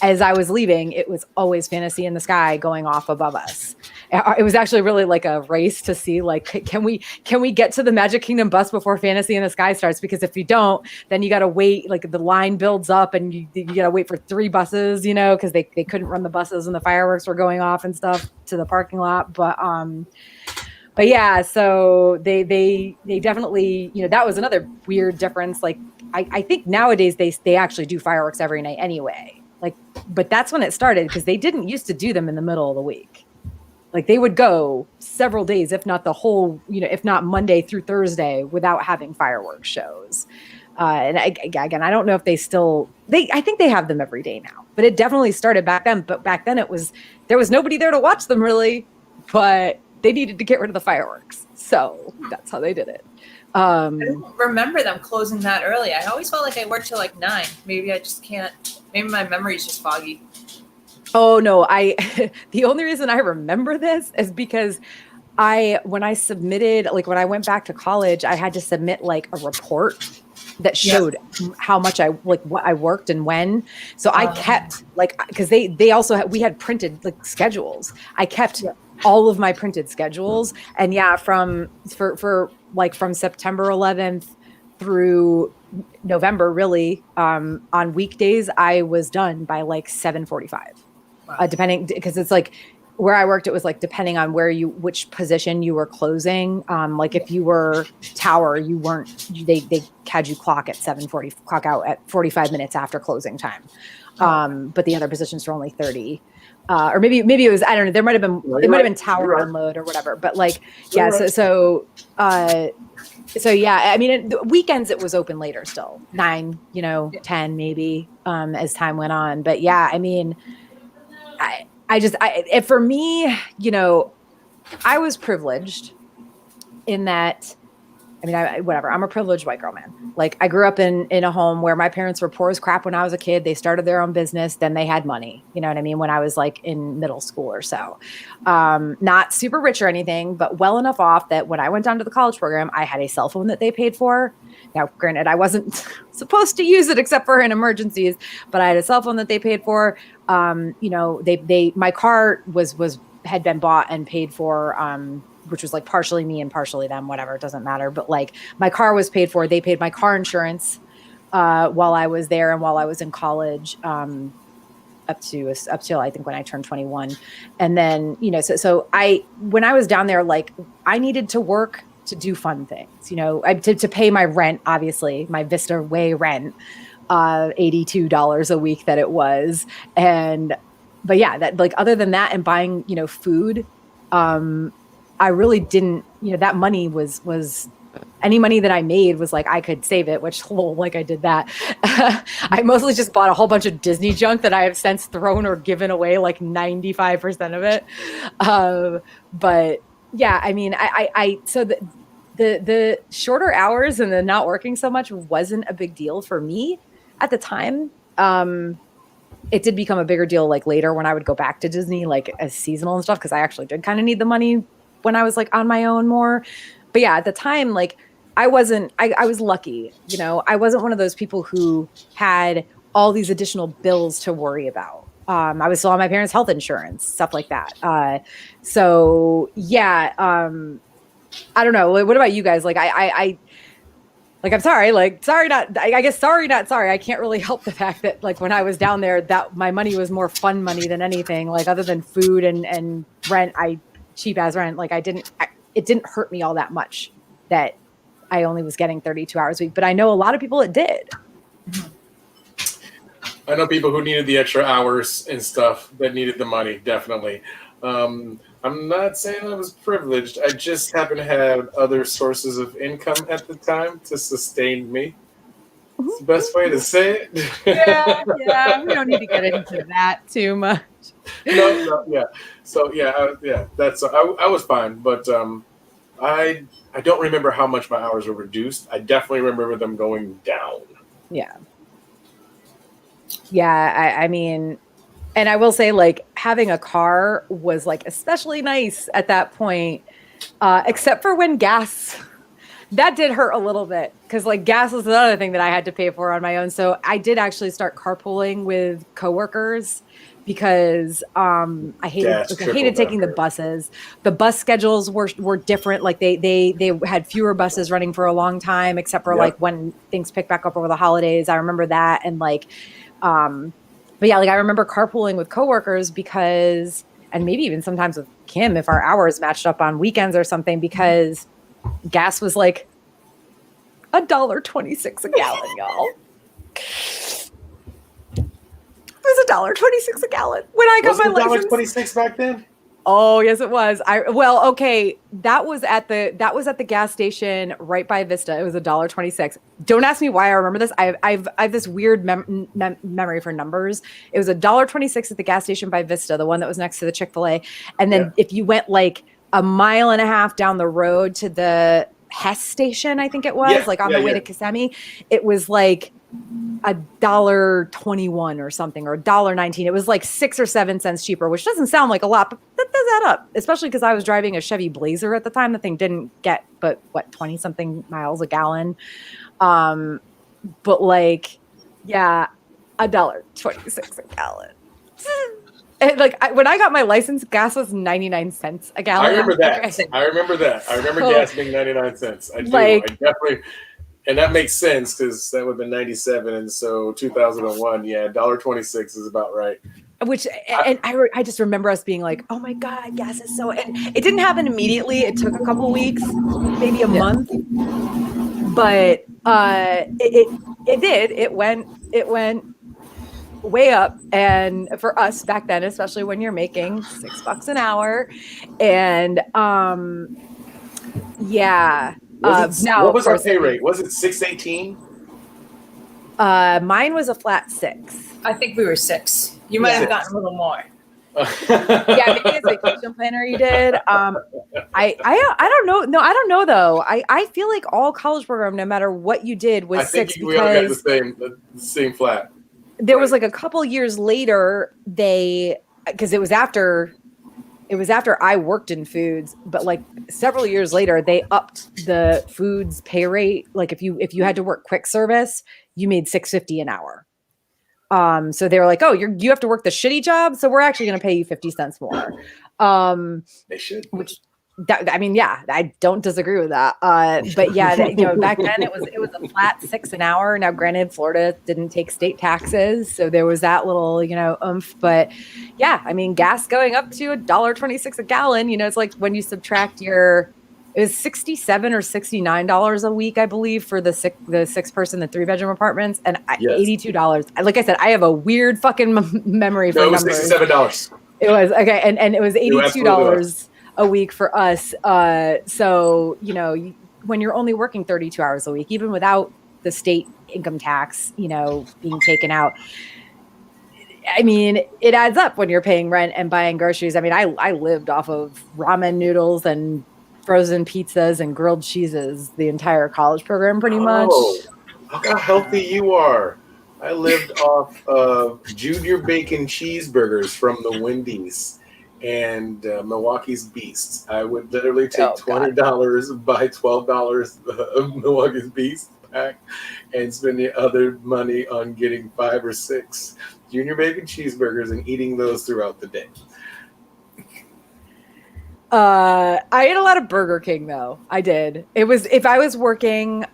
as I was leaving, it was always Fantasy in the Sky going off above us. It was actually really like a race to see, like, can we get to the Magic Kingdom bus before Fantasy in the Sky starts? Because if you don't, then you got to wait, like the line builds up and you got to wait for 3 buses, you know, because they couldn't run the buses and the fireworks were going off and stuff to the parking lot. But yeah, so they definitely, you know, that was another weird difference. Like I think nowadays they actually do fireworks every night anyway. Like, but that's when it started because they didn't used to do them in the middle of the week. Like they would go several days, if not the whole, you know, if not Monday through Thursday without having fireworks shows. And again, I don't know if they still, I think they have them every day now, but it definitely started back then. But back then there was nobody there to watch them really, but they needed to get rid of the fireworks. So that's how they did it. I don't remember them closing that early. I always felt like I worked till like 9. Maybe I just can't. Maybe my memory is just foggy. Oh no, the only reason I remember this is because when I submitted, like when I went back to college, I had to submit like a report that showed how much what I worked and when. So I kept like, cause they also we had printed like schedules. I kept all of my printed schedules. And yeah, from September 11th through November, really, on weekdays, I was done by like 7:45. Depending, because it's like where I worked, it was like depending on which position you were closing. Like if you were tower, you weren't. They had you clock at 7:40, clock out at 45 minutes after closing time. But the other positions were only 30. Or maybe it was, I don't know. There might have been it might have been tower unload or whatever. But like yeah, so yeah. I mean, weekends it was open later still, 9, 10 maybe as time went on. But yeah, I mean. For me, I was privileged in that, I mean, whatever, I'm a privileged white girl, man. Like I grew up in a home where my parents were poor as crap when I was a kid. They started their own business. Then they had money, you know what I mean? When I was like in middle school or so, not super rich or anything, but well enough off that when I went down to the college program, I had a cell phone that they paid for. Now, granted, I wasn't supposed to use it except for in emergencies, but I had a cell phone that they paid for. My car had been bought and paid for, which was like partially me and partially them, whatever, it doesn't matter. But like my car was paid for. They paid my car insurance while I was there and while I was in college, up till I think when I turned 21. And then, when I was down there, like I needed to work to do fun things, to pay my rent, obviously my Vista Way rent, $82 a week that it was. But yeah, that like, other than that and buying, food, I really didn't, that money was any money that I made was like, I could save it, which like I did that. I mostly just bought a whole bunch of Disney junk that I have since thrown or given away like 95% of it. But yeah, I mean, so the shorter hours and the not working so much wasn't a big deal for me at the time. It did become a bigger deal like later when I would go back to Disney, like as seasonal and stuff, because I actually did kind of need the money when I was like on my own more. But yeah, at the time, like I was lucky, I wasn't one of those people who had all these additional bills to worry about. I was still on my parents' health insurance, stuff like that. So yeah, I don't know. What about you guys? Like I'm sorry, like sorry, not, I guess sorry, not sorry. I can't really help the fact that like when I was down there, that my money was more fun money than anything, like other than food and rent, cheap as rent. Like it didn't hurt me all that much that I only was getting 32 hours a week, but I know a lot of people it did. I know people who needed the extra hours and stuff that needed the money, definitely. I'm not saying I was privileged. I just happened to have other sources of income at the time to sustain me. It's the best way to say it. Yeah. We don't need to get into that too much. No, yeah. So that's I was fine, but I don't remember how much my hours were reduced. I definitely remember them going down. Yeah. Yeah, I mean, and I will say, like, having a car was like especially nice at that point, except for when gas, that did hurt a little bit because like gas was another thing that I had to pay for on my own. So I did actually start carpooling with coworkers because I hated taking the buses. The bus schedules were different. Like they had fewer buses running for a long time, except for like when things picked back up over the holidays. I remember that. And like but yeah, like I remember carpooling with coworkers because, and maybe even sometimes with Kim if our hours matched up on weekends or something, because gas was like $1.26 a gallon, y'all. It was $1.26 a gallon when I got my license. $1.26 back then? Oh yes, it was. Okay, that was at the gas station right by Vista. It was $1.26. Don't ask me why I remember this. I have this weird memory for numbers. It was $1.26 at the gas station by Vista, the one that was next to the Chick-fil-A. And then if you went like a mile and a half down the road to the Hess station, I think it was like on the way to Kissimmee, it was like $1.21 or something, or $1.19. It was like 6 or 7 cents cheaper, which doesn't sound like a lot, but that does add up, especially because I was driving a Chevy Blazer at the time. The thing didn't get but 20 something miles a gallon. But like, yeah, $1.26 a gallon. And like when I got my license, gas was 99 cents a gallon. I remember that. Okay. I remember gas being 99 cents. I do. I definitely. And that makes sense because that would have been 97. And so 2001, $1.26 is about right. Which, and I just remember us being like, oh my God, gas is so, and it didn't happen immediately. It took a couple weeks, maybe a month, but it did. It went way up. And for us back then, especially when you're making $6 an hour and what was our pay rate? Was it $6.18? Mine was a flat 6. I think we were 6. You might have gotten a little more. Yeah, maybe as a vacation planner you did. I don't know. No, I don't know though. I feel like all college program, no matter what you did, was 6 because we all got the same flat. There was like a couple years later because it was after I worked in foods, but like several years later, they upped the foods pay rate. Like if you had to work quick service, you made $6.50 an hour. So they were like, oh, you have to work the shitty job, so we're actually going to pay you 50 cents more. They should. I don't disagree with that. But yeah, back then it was a flat 6 an hour. Now, granted, Florida didn't take state taxes, so there was that little, oomph. But yeah, I mean, gas going up to $1.26 a gallon. It's like when you subtract it was $67 or $69 a week, I believe, for the 6-person, the 3-bedroom apartments, and $82. Like I said, I have a weird fucking memory for numbers. It was $67. It was okay, and it was $82 a week for us. So, when you're only working 32 hours a week, even without the state income tax, being taken out, I mean, it adds up when you're paying rent and buying groceries. I mean, I lived off of ramen noodles and frozen pizzas and grilled cheeses the entire college program, pretty much. Look how healthy you are. I lived off of Junior Bacon cheeseburgers from the Wendy's and Milwaukee's Beast. I would literally take $20, buy $12 of Milwaukee's Beast pack, and spend the other money on getting 5 or 6 Junior Bacon cheeseburgers and eating those throughout the day. I ate a lot of Burger King though. I did. It was, if I was working,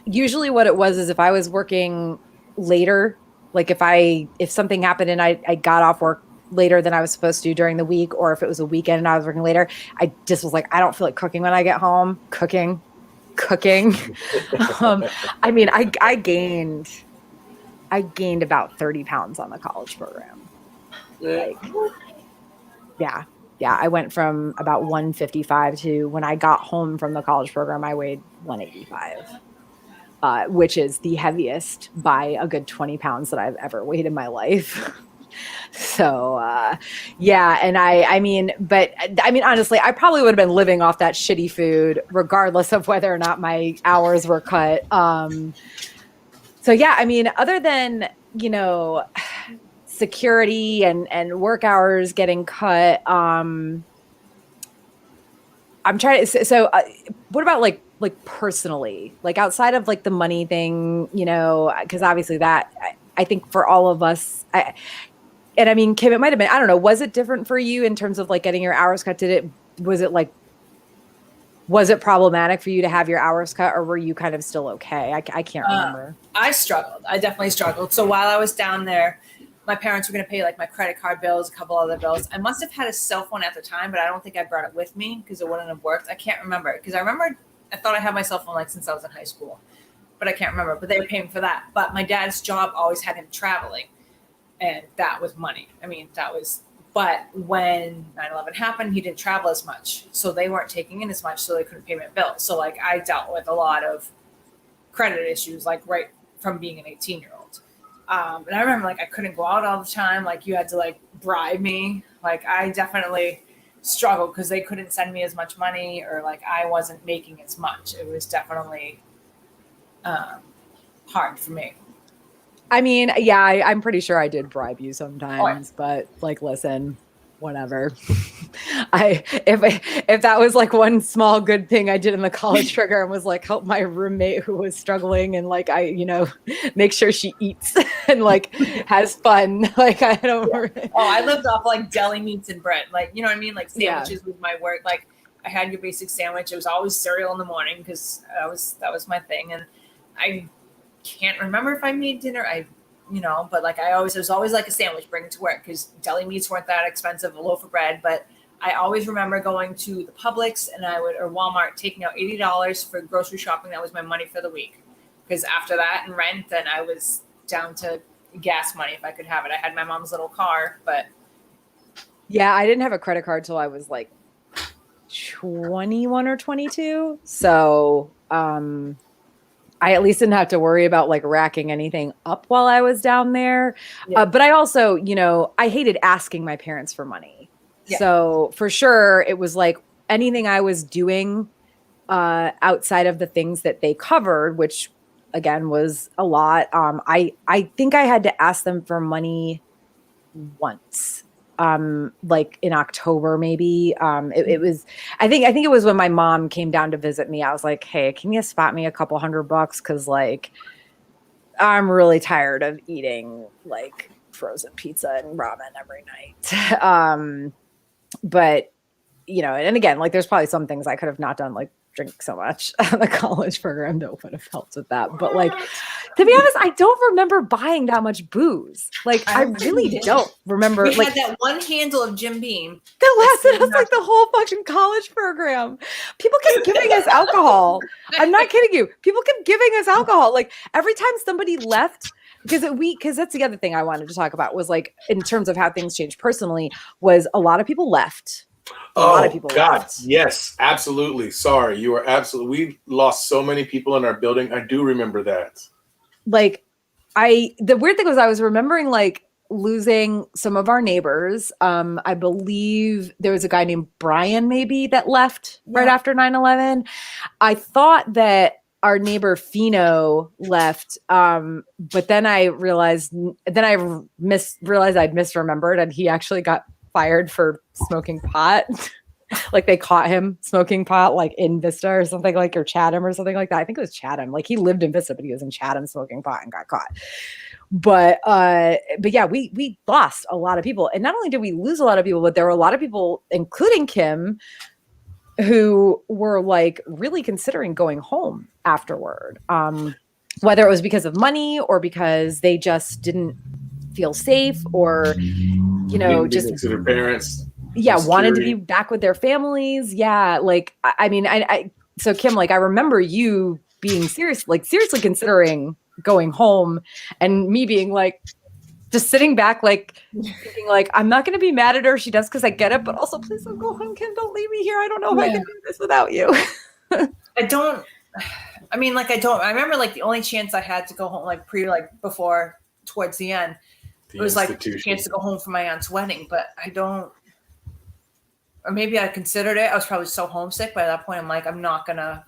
usually what it was is if I was working later, like if something happened and I got off work later than I was supposed to during the week, or if it was a weekend and I was working later, I just was like, I don't feel like cooking when I get home. Cooking. I mean, I gained about 30 pounds on the college program. Like, yeah, I went from about 155 to when I got home from the college program, I weighed 185. which is the heaviest by a good 20 pounds that I've ever weighed in my life. So, yeah. And I mean, honestly, I probably would have been living off that shitty food regardless of whether or not my hours were cut. So yeah, I mean, other than, security and work hours getting cut, I'm trying to, so what about like personally, like outside of like the money thing, because obviously that, I think for all of us, and I mean, Kim, it might've been, I don't know, was it different for you in terms of like getting your hours cut? Was it problematic for you to have your hours cut, or were you kind of still okay? I can't remember. I struggled. I definitely struggled. So while I was down there, my parents were going to pay like my credit card bills, a couple other bills. I must have had a cell phone at the time, but I don't think I brought it with me because it wouldn't have worked. I can't remember, because I thought I had my cell phone like since I was in high school, but I can't remember. But they were paying for that. But my dad's job always had him traveling. And that was money. I mean, but when 9/11 happened, he didn't travel as much. So they weren't taking in as much, so they couldn't pay my bill. So like I dealt with a lot of credit issues, like right from being an 18-year-old. And I remember like I couldn't go out all the time. Like you had to like bribe me. Like I definitely struggled because they couldn't send me as much money, or like I wasn't making as much. It was definitely hard for me. I mean, yeah, I'm pretty sure I did bribe you sometimes, but like, listen, whatever. If that was like one small good thing I did in the college program was like help my roommate who was struggling, and like make sure she eats and like has fun. Like I don't. Yeah. Oh, I lived off like deli meats and bread. Like, you know what I mean? Like sandwiches with my work. Like I had your basic sandwich. It was always cereal in the morning because that was my thing. And I can't remember if I made dinner. But like it was always like a sandwich bringing to work because deli meats weren't that expensive, a loaf of bread. But I always remember going to the Publix or Walmart, taking out $80 for grocery shopping. That was my money for the week. Because after that and rent, then I was down to gas money if I could have it. I had my mom's little car, but yeah, I didn't have a credit card till I was like 21 or 22. So, I at least didn't have to worry about like racking anything up while I was down there. Yeah. But I also, I hated asking my parents for money. Yeah. So for sure, it was like anything I was doing outside of the things that they covered, which again was a lot. I think I had to ask them for money once. Like in October, maybe. It was, I think it was when my mom came down to visit me. I was like, hey, can you spot me a couple $100? Cause like, I'm really tired of eating like frozen pizza and ramen every night. But and again, like there's probably some things I could have not done, like drink so much on the college program that would have helped with that. But like, to be honest, I don't remember buying that much booze. Like I really don't remember. We like had that one handle of Jim Beam that lasted us like the whole fucking college program. People kept giving us alcohol. I'm not kidding you. People kept giving us alcohol. Like every time somebody left, because that's the other thing I wanted to talk about was like in terms of how things changed personally was a lot of people left. A lot of people left. Yes, absolutely. Sorry, you are absolutely. We lost so many people in our building. I do remember that. Like, the weird thing was I was remembering like losing some of our neighbors. I believe there was a guy named Brian maybe that left right after 9/11. I thought that our neighbor Fino left, but then I realized I'd misremembered, and he actually got fired for smoking pot. Like they caught him smoking pot like in Vista or something, like, or Chatham or something like that. I think it was Chatham. Like he lived in Vista, but he was in Chatham smoking pot and got caught. But yeah, we lost a lot of people. And not only did we lose a lot of people, but there were a lot of people, including Kim, who were like really considering going home afterward. Whether it was because of money or because they just didn't feel safe, or just their parents. Yeah, wanted to be back with their families. Yeah, like I mean, so Kim, like I remember you being seriously considering going home, and me being like, just sitting back, like thinking, like I'm not going to be mad at her if she does because I get it, but also please don't go home, Kim. Don't leave me here. I don't know if I can do this without you. I mean, like, I remember like the only chance I had to go home, like before towards the end, it was like a chance to go home for my aunt's wedding, but I don't, or maybe I considered it. I was probably so homesick by that point. I'm like, I'm not gonna,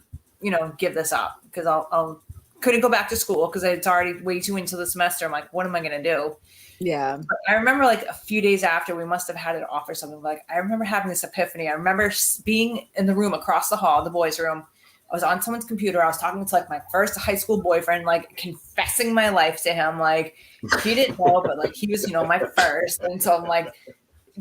give this up because I'll couldn't go back to school because it's already way too into the semester. I'm like, what am I gonna do? Yeah. But I remember like a few days after we must have had it off or something. Like I remember having this epiphany. I remember being in the room across the hall, the boys' room. I was on someone's computer. I was talking to like my first high school boyfriend, like confessing my life to him. Like he didn't know, but like he was, my first. And so I'm like,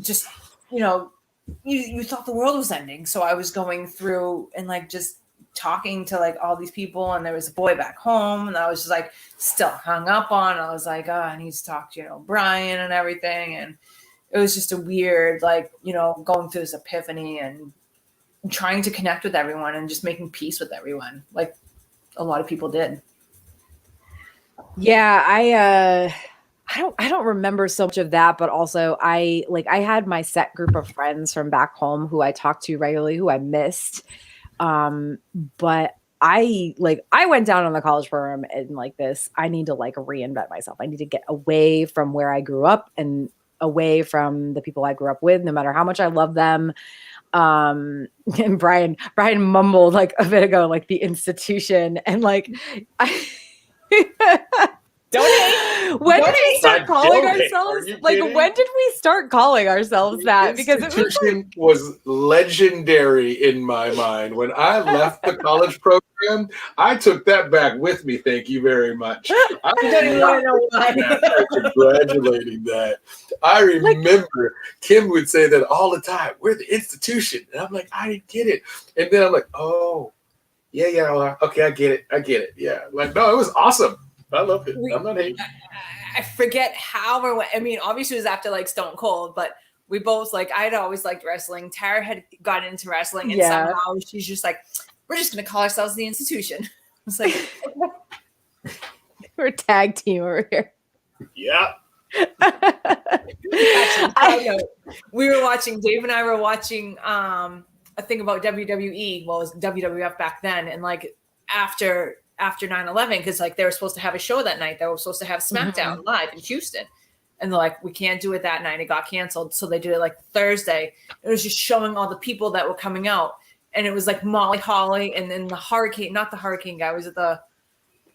just, you thought the world was ending. So I was going through and like just talking to like all these people, and there was a boy back home, and I was just like still hung up on. I was like, oh, I need to talk to Brian and everything. And it was just a weird, like, going through this epiphany and trying to connect with everyone and just making peace with everyone, like a lot of people did. Yeah, I don't remember so much of that, but also I had my set group of friends from back home who I talked to regularly, who I missed. But I went down on the college program and like this, I need to like reinvent myself. I need to get away from where I grew up and away from the people I grew up with, no matter how much I love them. And Brian mumbled like a bit ago, like the institution, and like Donate. When did we start calling ourselves? Like, when did we start calling ourselves that? Because it was legendary in my mind. When I left the college program, I took that back with me. Thank you very much. I don't even know why. Congratulating that. I remember Kim would say that all the time. We're the institution, and I'm like, I didn't get it. And then I'm like, oh, yeah, okay, I get it. Yeah, like no, it was awesome. I love it. I'm not hating. I forget how or what. I mean, obviously it was after like Stone Cold, but we both like, I'd always liked wrestling. Tara had gotten into wrestling, and somehow she's just like, we're just going to call ourselves the institution. I was like, we're a tag team over here. Yeah. Actually, we were watching, Dave and I were watching a thing about WWE. Well, it was WWF back then. And like after 9/11, because like they were supposed to have a show that night. They were supposed to have SmackDown live in Houston, and they're like, we can't do it that night. It got canceled, so they did it like Thursday. It was just showing all the people that were coming out, and it was like Molly Holly, and then the Hurricane, not the Hurricane guy, was it the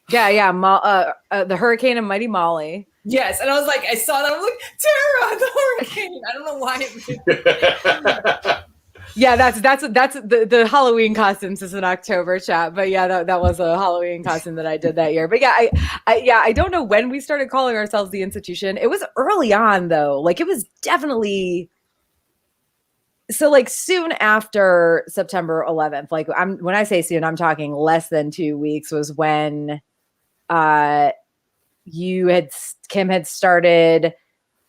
the Hurricane and Mighty Molly. Yes, and I was like, I saw that, I was like, Tara, the Hurricane. I don't know why. Yeah, that's the Halloween costumes is in October, chat. But yeah, that was a Halloween costume that I did that year. But yeah, I don't know when we started calling ourselves the institution. It was early on though. Like it was definitely so like soon after September 11th. Like when I say soon, I'm talking less than 2 weeks was when Kim had started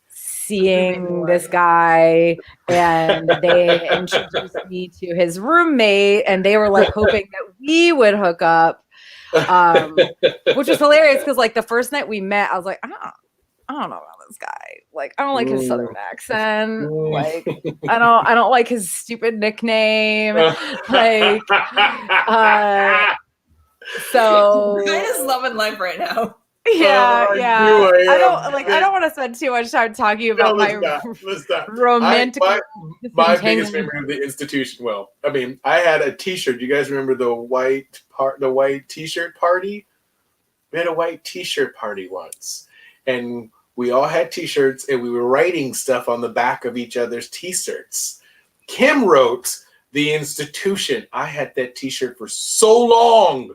seeing this guy, and they introduced me to his roommate, and they were like hoping that we would hook up, which was hilarious because like the first night we met, I was like, I don't know about this guy. Like I don't like his southern accent. Like I don't like his stupid nickname. Like so I'm just loving life right now. Yeah. I don't want to spend too much time talking about my romantic. My biggest memory of the institution. Well, I mean, I had a T-shirt. You guys remember the white T-shirt party? We had a white T-shirt party once, and we all had T-shirts, and we were writing stuff on the back of each other's T-shirts. Kim wrote the institution. I had that T-shirt for so long.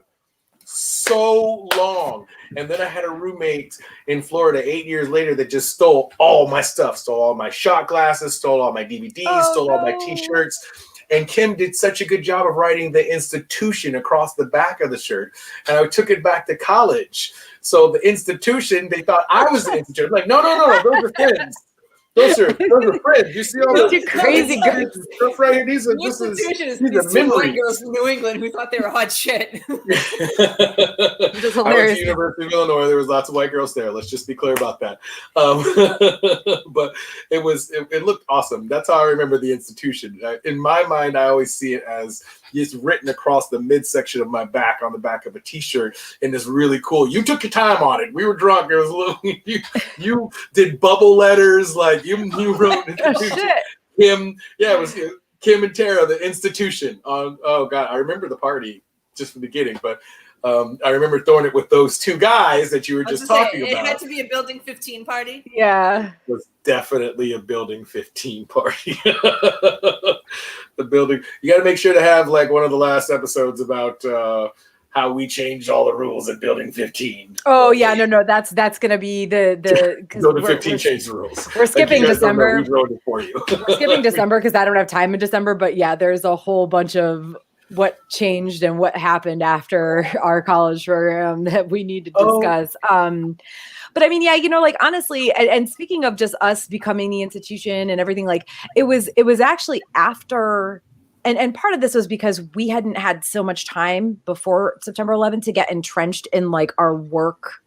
And then I had a roommate in Florida 8 years later that just stole all my stuff, stole all my shot glasses, stole all my DVDs, stole all my T-shirts. And Kim did such a good job of writing the institution across the back of the shirt. And I took it back to college. So the institution, they thought I was the institution. I'm like, no, those are friends. Those are friends. You see all the crazy girls. Stuff right here. These are white girls from New England who thought they were hot shit. Just I went to University of Illinois. There was lots of white girls there. Let's just be clear about that. But it looked awesome. That's how I remember the institution. In my mind, I always see it as it's written across the midsection of my back on the back of a T-shirt, and it's really cool. You took your time on it. We were drunk. It was a little. You did bubble letters, like you wrote. Oh, shit. Kim, yeah, it was Kim and Tara, the institution. Oh God, I remember the party just from the beginning, but I remember throwing it with those two guys that you were just talking about. It had to be a Building 15 party. Yeah. It was definitely a Building 15 party. The building. You got to make sure to have like one of the last episodes about how we changed all the rules at Building 15. Oh yeah, no, that's gonna be the Building 15 changed the rules. We're skipping December. We wrote it for you. We're skipping December because I don't have time in December. But yeah, there's a whole bunch of what changed and what happened after our college program that we need to discuss. But I mean, yeah, like honestly, and speaking of just us becoming the institution and everything, like it was actually after, and part of this was because we hadn't had so much time before September 11th to get entrenched in like our work,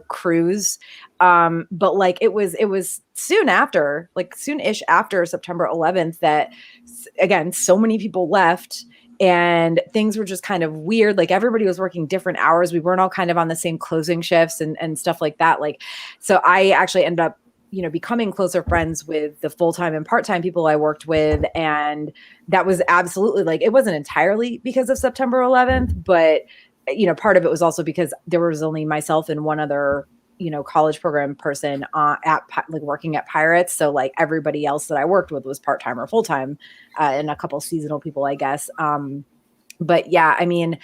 crews. But like it was soon after, like soon-ish after September 11th that again, so many people left. And things were just kind of weird. Like everybody was working different hours. We weren't all kind of on the same closing shifts and stuff like that. Like, so I actually ended up, becoming closer friends with the full-time and part-time people I worked with. And that was absolutely like, it wasn't entirely because of September 11th, but, part of it was also because there was only myself and one other, college program person working at Pirates. So like everybody else that I worked with was part-time or full-time, and a couple seasonal people, I guess. But yeah, I mean,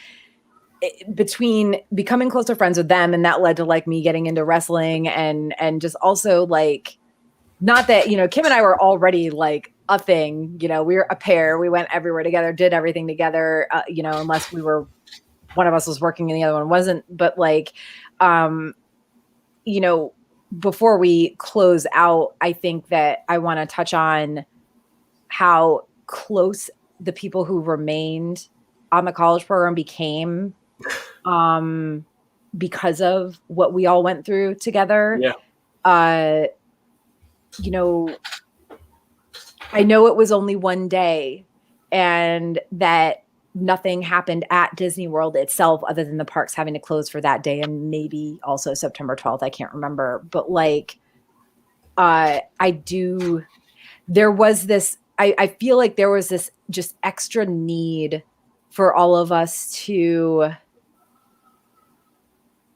between becoming closer friends with them, and that led to like me getting into wrestling and just also like, not that, Kim and I were already like a thing, we were a pair. We went everywhere together, did everything together, unless one of us was working and the other one wasn't. But like, before we close out, I think that I want to touch on how close the people who remained on the college program became because of what we all went through together. Yeah. I know it was only one day and that nothing happened at Disney World itself other than the parks having to close for that day and maybe also September 12th. I can't remember. But like, I feel like there was this just extra need for all of us to,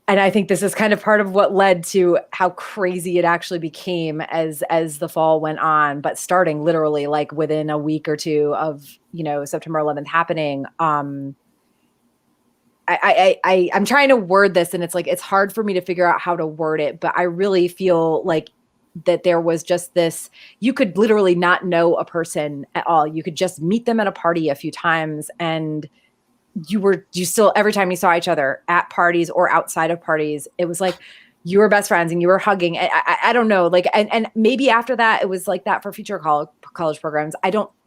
and I think this is kind of part of what led to how crazy it actually became as the fall went on, but starting literally like within a week or two of, September 11th happening. I'm trying to word this and it's like, it's hard for me to figure out how to word it, but I really feel like that there was just this, you could literally not know a person at all. You could just meet them at a party a few times and you still, every time you saw each other at parties or outside of parties, it was like you were best friends and you were hugging. I don't know, like, and maybe after that, it was like that for future college programs.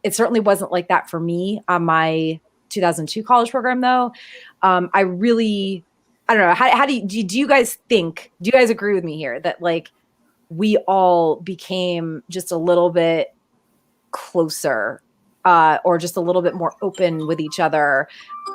It certainly wasn't like that for me on my 2002 college program though. I don't know. How do you guys think, do you guys agree with me here that like we all became just a little bit closer or just a little bit more open with each other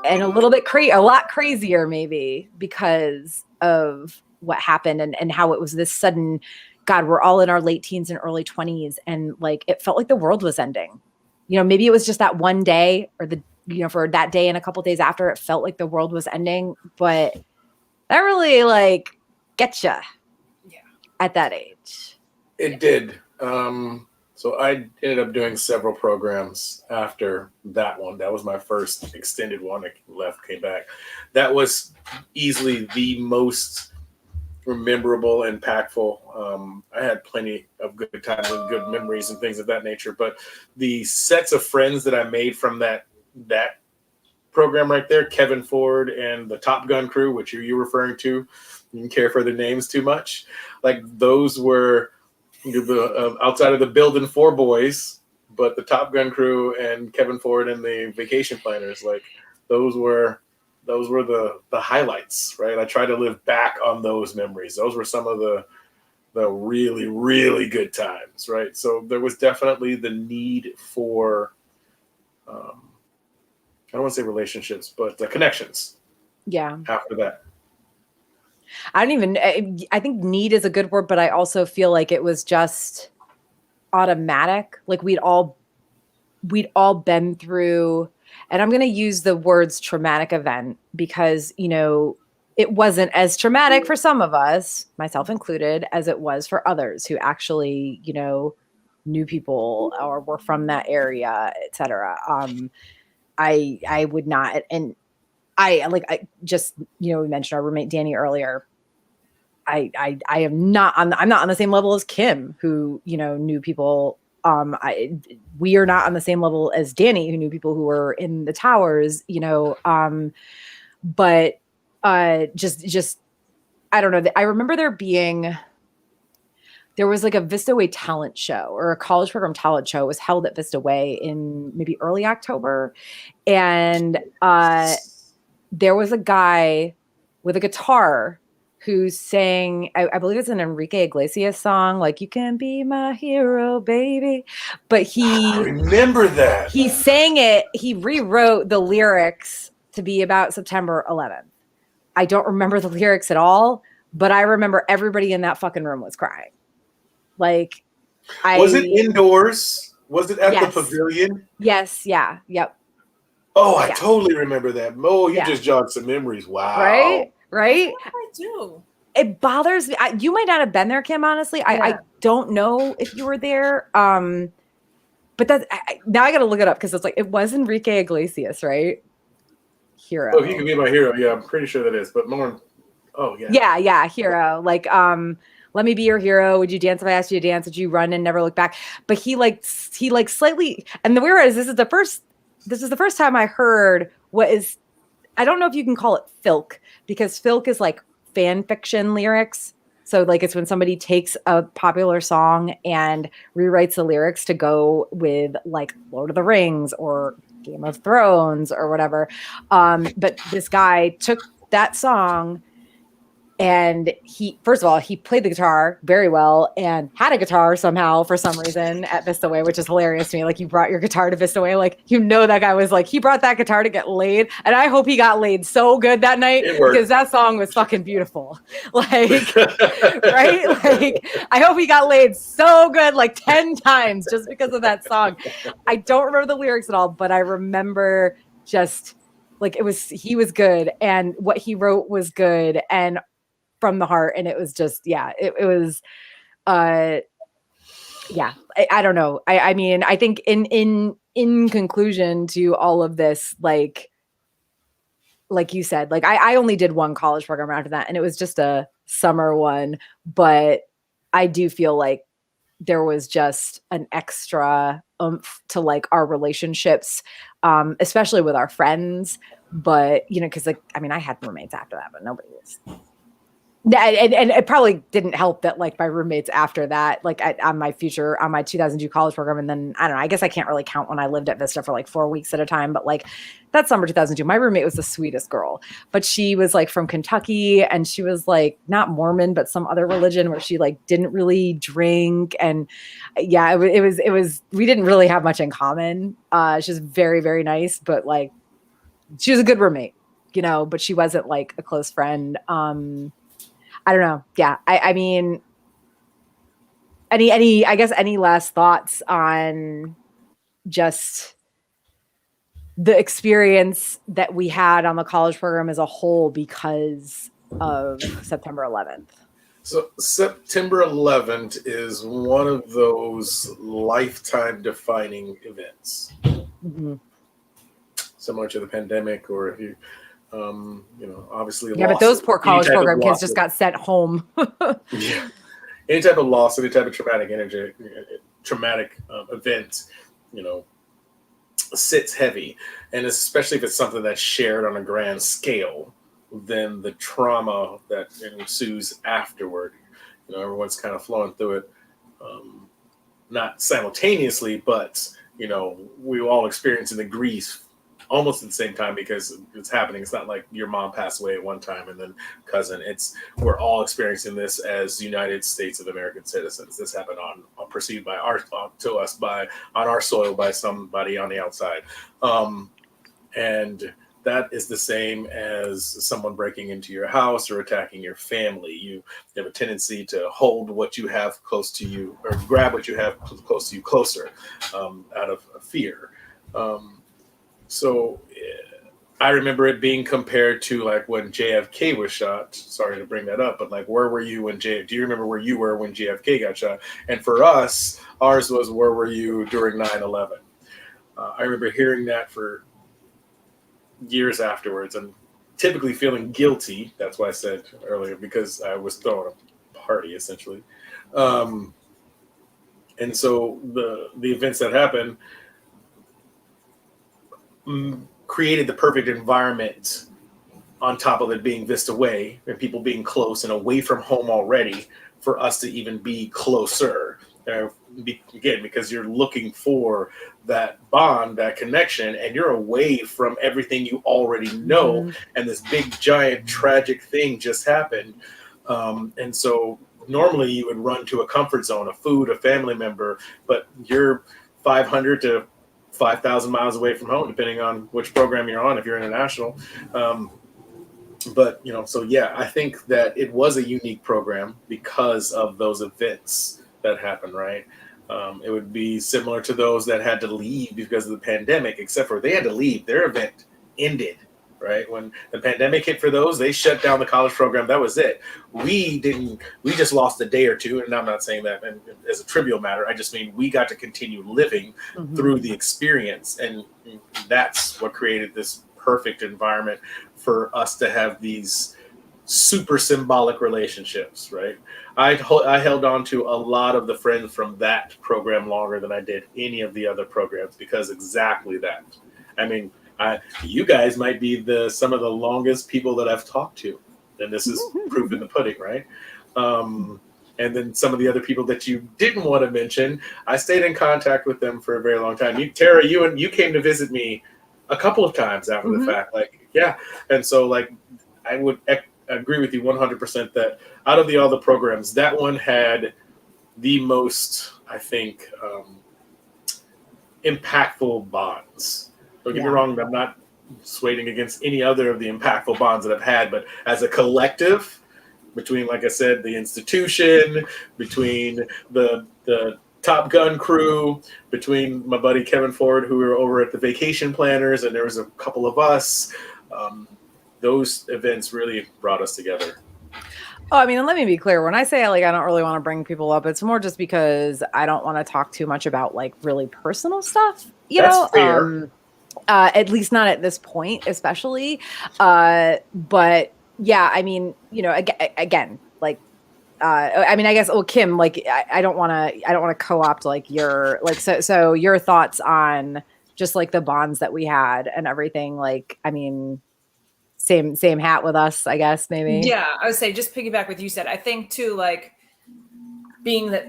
and a little bit a lot crazier maybe because of what happened and how it was this sudden, God, we're all in our late teens and early 20s. And like, it felt like the world was ending, maybe it was just that one day or for that day and a couple of days after it felt like the world was ending, but that really like gets you at that age. It did. So I ended up doing several programs after that one. That was my first extended one. I left, came back. That was easily the most memorable, impactful. I had plenty of good times and good memories and things of that nature. But the sets of friends that I made from that program right there, Kevin Ford and the Top Gun crew, which you're referring to, you didn't care for the names too much. Like those were outside of the Building 4 boys, but the Top Gun crew and Kevin Ford and the Vacation Planners, like those were the highlights, right? I try to live back on those memories. Those were some of the really, really good times, right? So there was definitely the need for don't want to say relationships, but connections. Yeah. After that. I think need is a good word, but I also feel like it was just automatic. Like we'd all been through, and I'm going to use the words traumatic event because, you know, it wasn't as traumatic for some of us, myself included, as it was for others who actually, you know, knew people or were from that area, etc. I would not, and I just, you know, we mentioned our roommate Danny earlier. I am not on. I'm not on the same level as Kim, who, you know, knew people. We are not on the same level as Danny, who knew people who were in the towers. You know, but just I don't know. I remember there was like a Vista Way talent show or a college program talent show was held at Vista Way in maybe early October, and there was a guy with a guitar who sang, I believe it's an Enrique Iglesias song, like "You Can Be My Hero, Baby." But I remember that. He sang it. He rewrote the lyrics to be about September 11th. I don't remember the lyrics at all, but I remember everybody in that fucking room was crying. Like, was it indoors? Was it at the pavilion? Yes. Yeah. Yep. Oh, I totally remember that. Oh, you just jogged some memories. Wow. Right. I do. It bothers me. You might not have been there, Kim. Honestly, I don't know if you were there. But that's now I got to look it up because it's like it was Enrique Iglesias, right? Hero. Oh, he could be my hero. Yeah, I'm pretty sure that is. But more. Oh yeah. Yeah, hero. Like let me be your hero. Would you dance if I asked you to dance? Would you run and never look back? But he slightly. And the weird is this is the first time I heard what is. I don't know if you can call it filk because filk is like fan fiction lyrics. So like it's when somebody takes a popular song and rewrites the lyrics to go with like Lord of the Rings or Game of Thrones or whatever. But this guy took that song and he played the guitar very well and had a guitar somehow for some reason at Vista Way, which is hilarious to me. Like you brought your guitar to Vista Way. Like, you know, that guy was like, he brought that guitar to get laid. And I hope he got laid so good that night because that song was fucking beautiful. Like, right? Like, I hope he got laid so good, like 10 times just because of that song. I don't remember the lyrics at all, but I remember just like he was good and what he wrote was good and from the heart, and it was just it was I don't know. I mean, I think in conclusion to all of this, like you said, like I only did one college program after that, and it was just a summer one, but I do feel like there was just an extra oomph to like our relationships, especially with our friends. But you know, because like I mean, I had roommates after that, but nobody was. And it probably didn't help that like my roommates after that, like on my 2002 college program. And then I don't know, I guess I can't really count when I lived at Vista for like 4 weeks at a time, but like that summer 2002, my roommate was the sweetest girl, but she was like from Kentucky and she was like not Mormon, but some other religion where she like didn't really drink. And yeah, it was, we didn't really have much in common. She was very, very nice, but like she was a good roommate, you know, but she wasn't like a close friend. I don't know. Yeah. I mean, any last thoughts on just the experience that we had on the college program as a whole because of September 11th? So September 11th is one of those lifetime defining events. Mm-hmm. Similar to the pandemic, or if you, you know, obviously. Yeah, but those poor college program kids just got sent home. Yeah. Any type of loss, any type of traumatic event, you know, sits heavy. And especially if it's something that's shared on a grand scale, then the trauma that ensues afterward, you know, everyone's kind of flowing through it, not simultaneously, but, you know, we all experiencing the grief almost at the same time because it's happening. It's not like your mom passed away at one time and then cousin. We're all experiencing this as United States of American citizens. This happened perceived by on our soil by somebody on the outside. And that is the same as someone breaking into your house or attacking your family. You have a tendency to hold what you have close to you, or grab what you have close to you closer, out of fear. So I remember it being compared to like when JFK was shot. Sorry to bring that up, but like, where were you when do you remember where you were when JFK got shot? And for us, ours was, where were you during 9/11? I remember hearing that for years afterwards, and typically feeling guilty. That's why I said earlier, because I was throwing a party essentially. And so the events that happened created the perfect environment, on top of it being Vista Way and people being close and away from home already, for us to even be closer. Again, because you're looking for that bond, that connection, and you're away from everything you already know. And this big, giant, tragic thing just happened. And so normally you would run to a comfort zone, a food, a family member, but you're 500 to 5,000 miles away from home, depending on which program you're on, if you're international. But, so yeah, I think that it was a unique program because of those events that happened, right? It would be similar to those that had to leave because of the pandemic, except for they had to leave. Their event ended, right? When the pandemic hit for those, they shut down the college program. That was it. We just lost a day or two. And I'm not saying that as a trivial matter. I just mean we got to continue living through the experience. And that's what created this perfect environment for us to have these super symbolic relationships, right? I held on to a lot of the friends from that program longer than I did any of the other programs, because exactly that. I mean, you guys might be some of the longest people that I've talked to, and this is proof in the pudding, right? And then some of the other people that you didn't want to mention, I stayed in contact with them for a very long time. Tara, you came to visit me a couple of times after the fact, and so I would agree with you 100% that out of all the programs, that one had the most, I think, impactful bonds. Don't get me wrong, I'm not swaying against any other of the impactful bonds that I've had, but as a collective, between, like I said, the institution, between the Top Gun crew, between my buddy Kevin Ford, who we were over at the Vacation Planners, and there was a couple of us, those events really brought us together. Oh, I mean, and let me be clear. When I say I don't really want to bring people up, it's more just because I don't want to talk too much about really personal stuff. That's fair. At least not at this point, especially. But yeah, I mean, again, I mean, I guess, Kim, I don't want to co-opt your so your thoughts on just the bonds that we had and everything. I mean, same hat with us, I guess, maybe. Yeah, I would say just piggyback what you said. I think too, being that,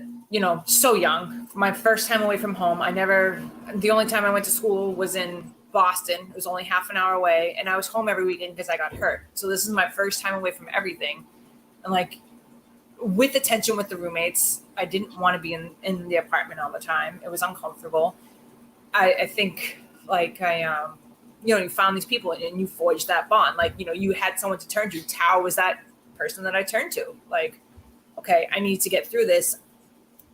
so young, my first time away from home, the only time I went to school was in Boston. It was only half an hour away, and I was home every weekend because I got hurt. So this is my first time away from everything. And with the tension with the roommates, I didn't want to be in the apartment all the time. It was uncomfortable. I think you found these people and you forged that bond. You had someone to turn to. Tao was that person that I turned to. Okay, I need to get through this.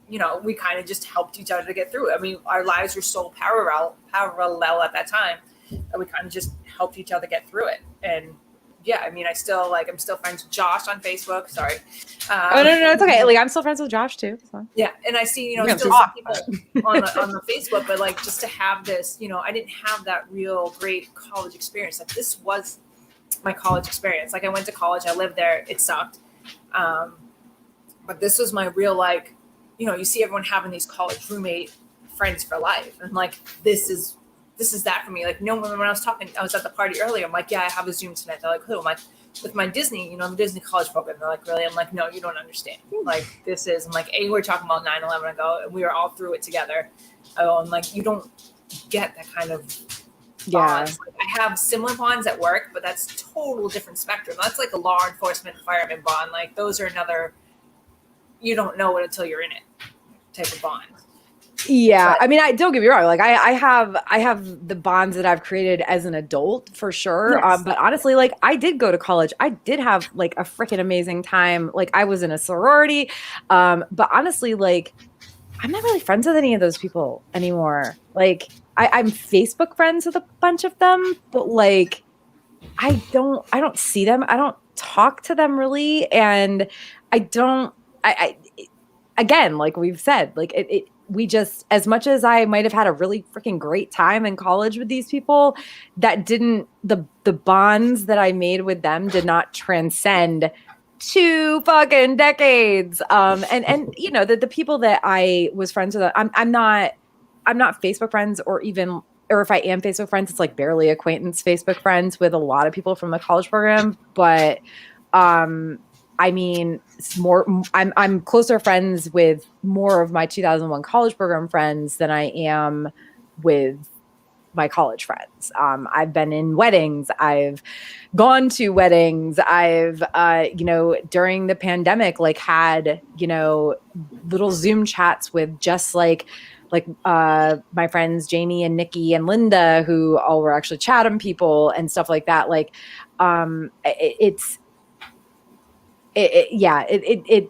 We kind of just helped each other to get through it. I mean, our lives were so parallel at that time that we kind of just helped each other get through it. And yeah, I mean, I'm still friends with Josh on Facebook. Sorry. No, it's okay. I'm still friends with Josh too. Yeah, and I see, still some people on the Facebook, but just to have this, I didn't have that real great college experience. This was my college experience. I went to college, I lived there, it sucked, but this was my real you see everyone having these college roommate friends for life, and this is that for me. When I was talking, I was at the party earlier. I'm yeah, I have a Zoom tonight. They're who? I'm with my Disney, the Disney college program. They're really? I'm no, you don't understand. This is, I'm A, we're talking about 9/11 ago, and we were all through it together. I'm you don't get that kind of bonds. I have similar bonds at work, but that's total different spectrum. That's a law enforcement fireman bond. Those are another, you don't know it until you're in it type of bond. Yeah, I mean, I don't get me wrong. Like, I have the bonds that I've created as an adult for sure. Yes. But honestly, like, I did go to college. I did have like a freaking amazing time. Like, I was in a sorority. But honestly, like, I'm not really friends with any of those people anymore. Like, I'm Facebook friends with a bunch of them, but like, I don't see them. I don't talk to them really, and I don't. I again, like we've said, like we just, as much as I might have had a really freaking great time in college with these people, that didn't, the bonds that I made with them did not transcend 2 fucking decades. And you know, the people that I was friends with, I'm not Facebook friends, or if I am Facebook friends, it's like barely acquaintance Facebook friends with a lot of people from the college program. But I mean, it's more, I'm closer friends with more of my 2001 college program friends than I am with my college friends. I've been in weddings. I've gone to weddings. I've, during the pandemic, like had, little Zoom chats with just like my friends Jamie and Nikki and Linda, who all were actually Chatham people and stuff like that. Like, it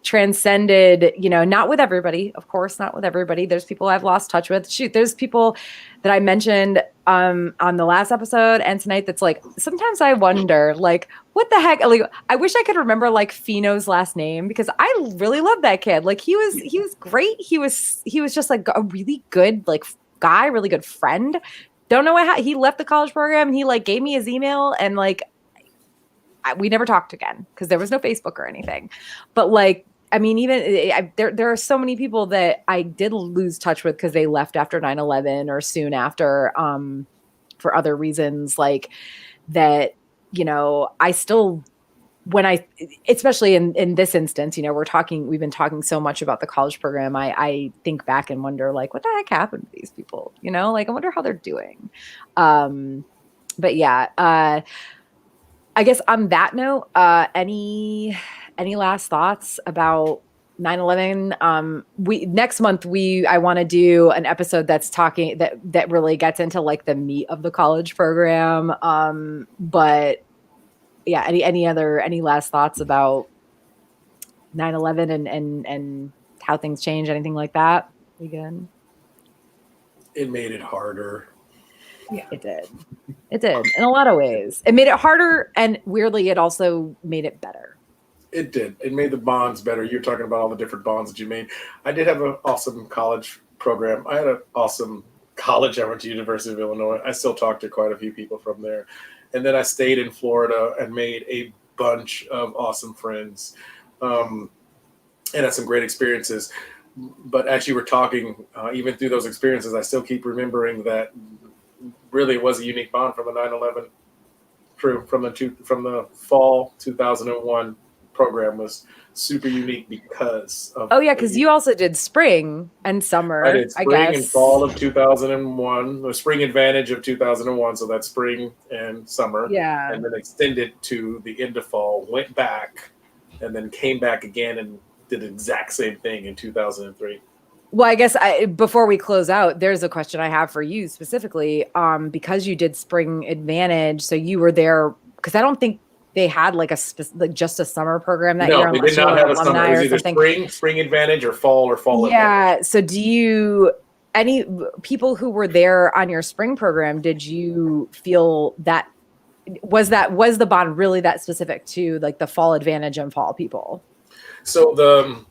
transcended, not with everybody, of course, not with everybody. There's people I've lost touch with. Shoot, there's people that I mentioned on the last episode and tonight that's like, sometimes I wonder, like, what the heck? Like, I wish I could remember like Fino's last name, because I really love that kid. Like, he was great. He was just like a really good like guy, really good friend. Don't know how he left the college program, and he like gave me his email, and like we never talked again because there was no Facebook or anything. But like, I mean, even there are so many people that I did lose touch with because they left after 9/11 or soon after, for other reasons, like that. I still, especially in this instance, we've been talking so much about the college program. I think back and wonder, like, what the heck happened to these people? Like, I wonder how they're doing. But yeah, I guess on that note, any last thoughts about 9/11? Next month I want to do an episode that's talking that really gets into like the meat of the college program. But yeah, any last thoughts about 9/11 and how things change, anything like that? We good? It made it harder. Yeah. It did in a lot of ways. It made it harder, and weirdly, it also made it better. It did. It made the bonds better. You're talking about all the different bonds that you made. I did have an awesome college program. I had an awesome college. I went to University of Illinois. I still talk to quite a few people from there. And then I stayed in Florida and made a bunch of awesome friends, and had some great experiences. But as you were talking, even through those experiences, I still keep remembering that really it was a unique bond from the 9/11 crew, from the fall 2001 program was super unique because of. Oh yeah, because you also did spring and summer. I did spring guess. and fall of 2001, the spring advantage of 2001, so that's spring and summer. Yeah. And then extended to the end of fall, went back, and then came back again and did the exact same thing in 2003. Well, I guess before we close out, there's a question I have for you specifically, because you did spring advantage, so you were there, because I don't think they had like just a summer program that year. No, they did not have a summer. It was either spring advantage or fall advantage. Yeah. So any people who were there on your spring program, did you feel that was the bond really that specific to like the fall advantage and fall people? So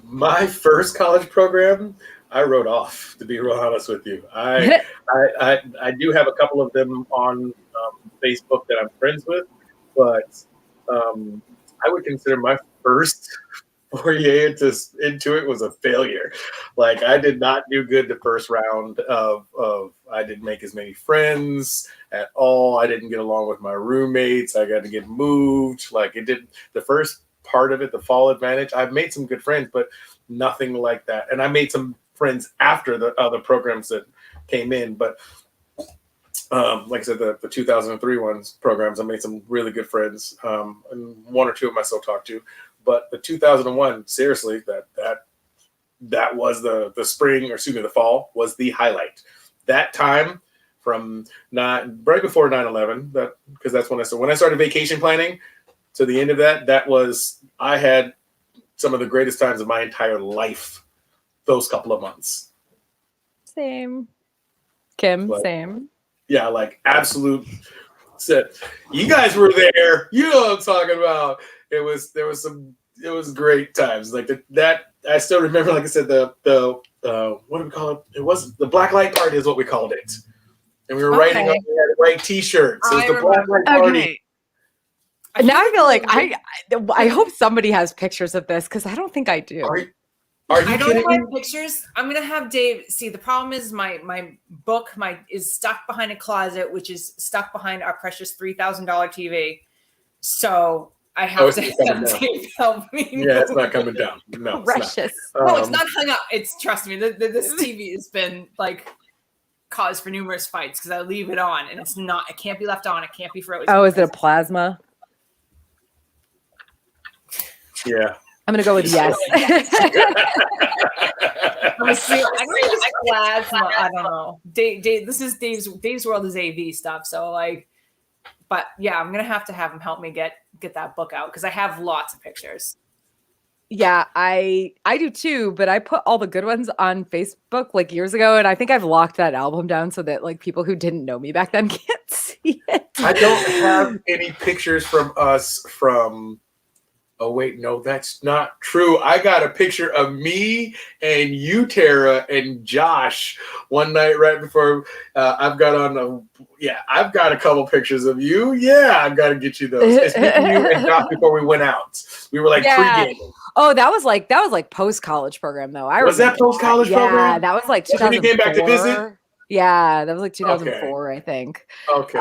my first college program, I wrote off, to be real honest with you. I do have a couple of them on Facebook that I'm friends with, but I would consider my first foray into it was a failure. Like, I did not do good the first round of I didn't make as many friends at all. I didn't get along with my roommates. I got to get moved. Like, it did the first part of it, the fall advantage. I've made some good friends, but nothing like that. And I made some friends after the other programs that came in, but like I said, the 2003 programs, I made some really good friends, and one or two of them I still talk to. But the 2001, seriously, that that was the spring, or excuse me, the fall was the highlight. That time from right before 9/11, because that's when I started vacation planning to the end of I had some of the greatest times of my entire life those couple of months. Same. Kim, same. Yeah, like absolute. You guys were there. You know what I'm talking about. It was great times. Like that. I still remember. Like I said, the what do we call it? It was the black light party is what we called it, and we were writing up. We had to write T-shirts. It was the black light party. Okay. Now I feel like I hope somebody has pictures of this because I don't think I do. Are you I don't kidding me? have pictures. I'm gonna have Dave see. The problem is my book is stuck behind a closet, which is stuck behind our precious $3,000 TV. So I have to have Dave help me. Yeah, it's not coming down. No, precious. No, it's not hung up. It's trust me. This TV has been like cause for numerous fights because I leave it on and it's not. It can't be left on. It can't be frozen. Oh, is it a plasma? Yeah. I'm gonna go with yes. Plasma. I don't know. Dave, this is Dave's world is AV stuff. So like, but yeah, I'm gonna have to have him help me get that book out because I have lots of pictures. Yeah, I do too, but I put all the good ones on Facebook like years ago, and I think I've locked that album down so that like people who didn't know me back then can't see it. I don't have any pictures from us from. Oh, wait, no, that's not true. I got a picture of me and you, Tara, and Josh one night right before I've got a couple pictures of you. Yeah, I've got to get you those. It's me and you and Josh before we went out. We were like pre-gaming. Oh, that was like post-college program though. Was that post-college program? Yeah, that was like 2004. When you came back to visit? Yeah, that was like 2004, I think. Okay.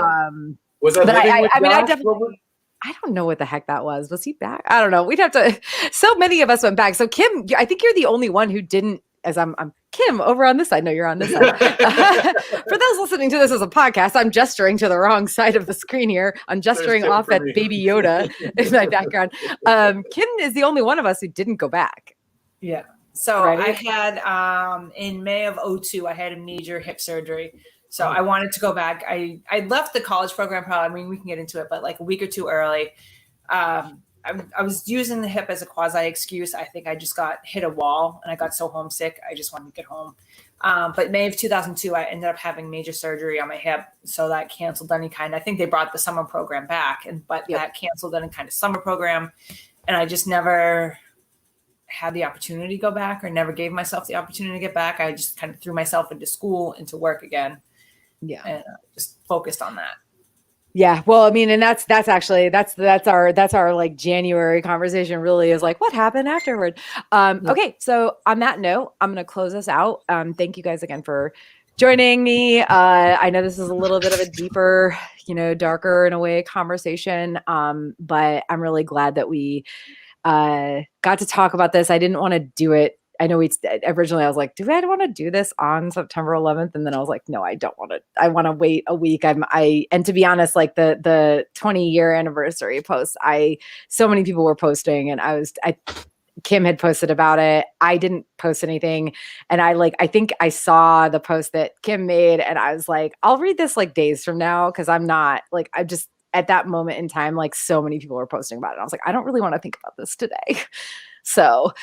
Was that I definitely. I don't know what the heck that was. Was he back? I don't know. We'd have to. So many of us went back. So Kim, I think you're the only one who didn't. As I'm Kim over on this side. No, you're on this side. For those listening to this as a podcast, I'm gesturing to the wrong side of the screen here. I'm gesturing off at Baby Yoda in my background. Kim is the only one of us who didn't go back. Yeah. So I had in May of 2002, I had a major hip surgery. So I wanted to go back. I left the college program probably, I mean, we can get into it, but like a week or two early. I was using the hip as a quasi excuse. I think I just got hit a wall and I got so homesick. I just wanted to get home. But May of 2002, I ended up having major surgery on my hip. So that canceled any kind. I think they brought the summer program back, that canceled any kind of summer program. And I just never had the opportunity to go back or never gave myself the opportunity to get back. I just kind of threw myself into school, into work again. Yeah. And just focused on that. Yeah. Well, I mean, and that's our like January conversation really is like, what happened afterward? Okay. So on that note, I'm going to close us out. Thank you guys again for joining me. I know this is a little bit of a deeper, darker in a way conversation. But I'm really glad that we, got to talk about this. I didn't want to do it. I know originally I was like, do I want to do this on September 11th? And then I was like, no, I don't want to. I want to wait a week. And to be honest, like the 20-year anniversary post, so many people were posting, and Kim had posted about it. I didn't post anything, and I think I saw the post that Kim made, and I was like, I'll read this like days from now because I'm not like I just at that moment in time, like so many people were posting about it. I was like, I don't really want to think about this today. So,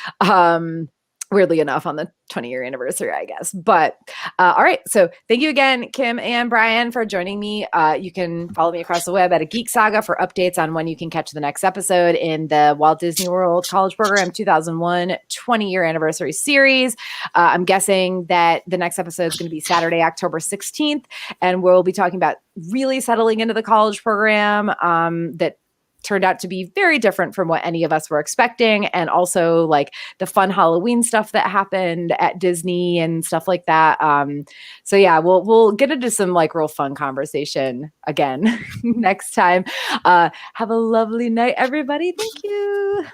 weirdly enough, on the 20-year anniversary, I guess. But all right. So thank you again, Kim and Brian, for joining me. You can follow me across the web at A Geek Saga for updates on when you can catch the next episode in the Walt Disney World College Program 2001 20-year anniversary series. I'm guessing that the next episode is going to be Saturday, October 16th. And we'll be talking about really settling into the college program that turned out to be very different from what any of us were expecting. And also like the fun Halloween stuff that happened at Disney and stuff like that. So yeah, we'll get into some like real fun conversation again next time. Have a lovely night, everybody. Thank you.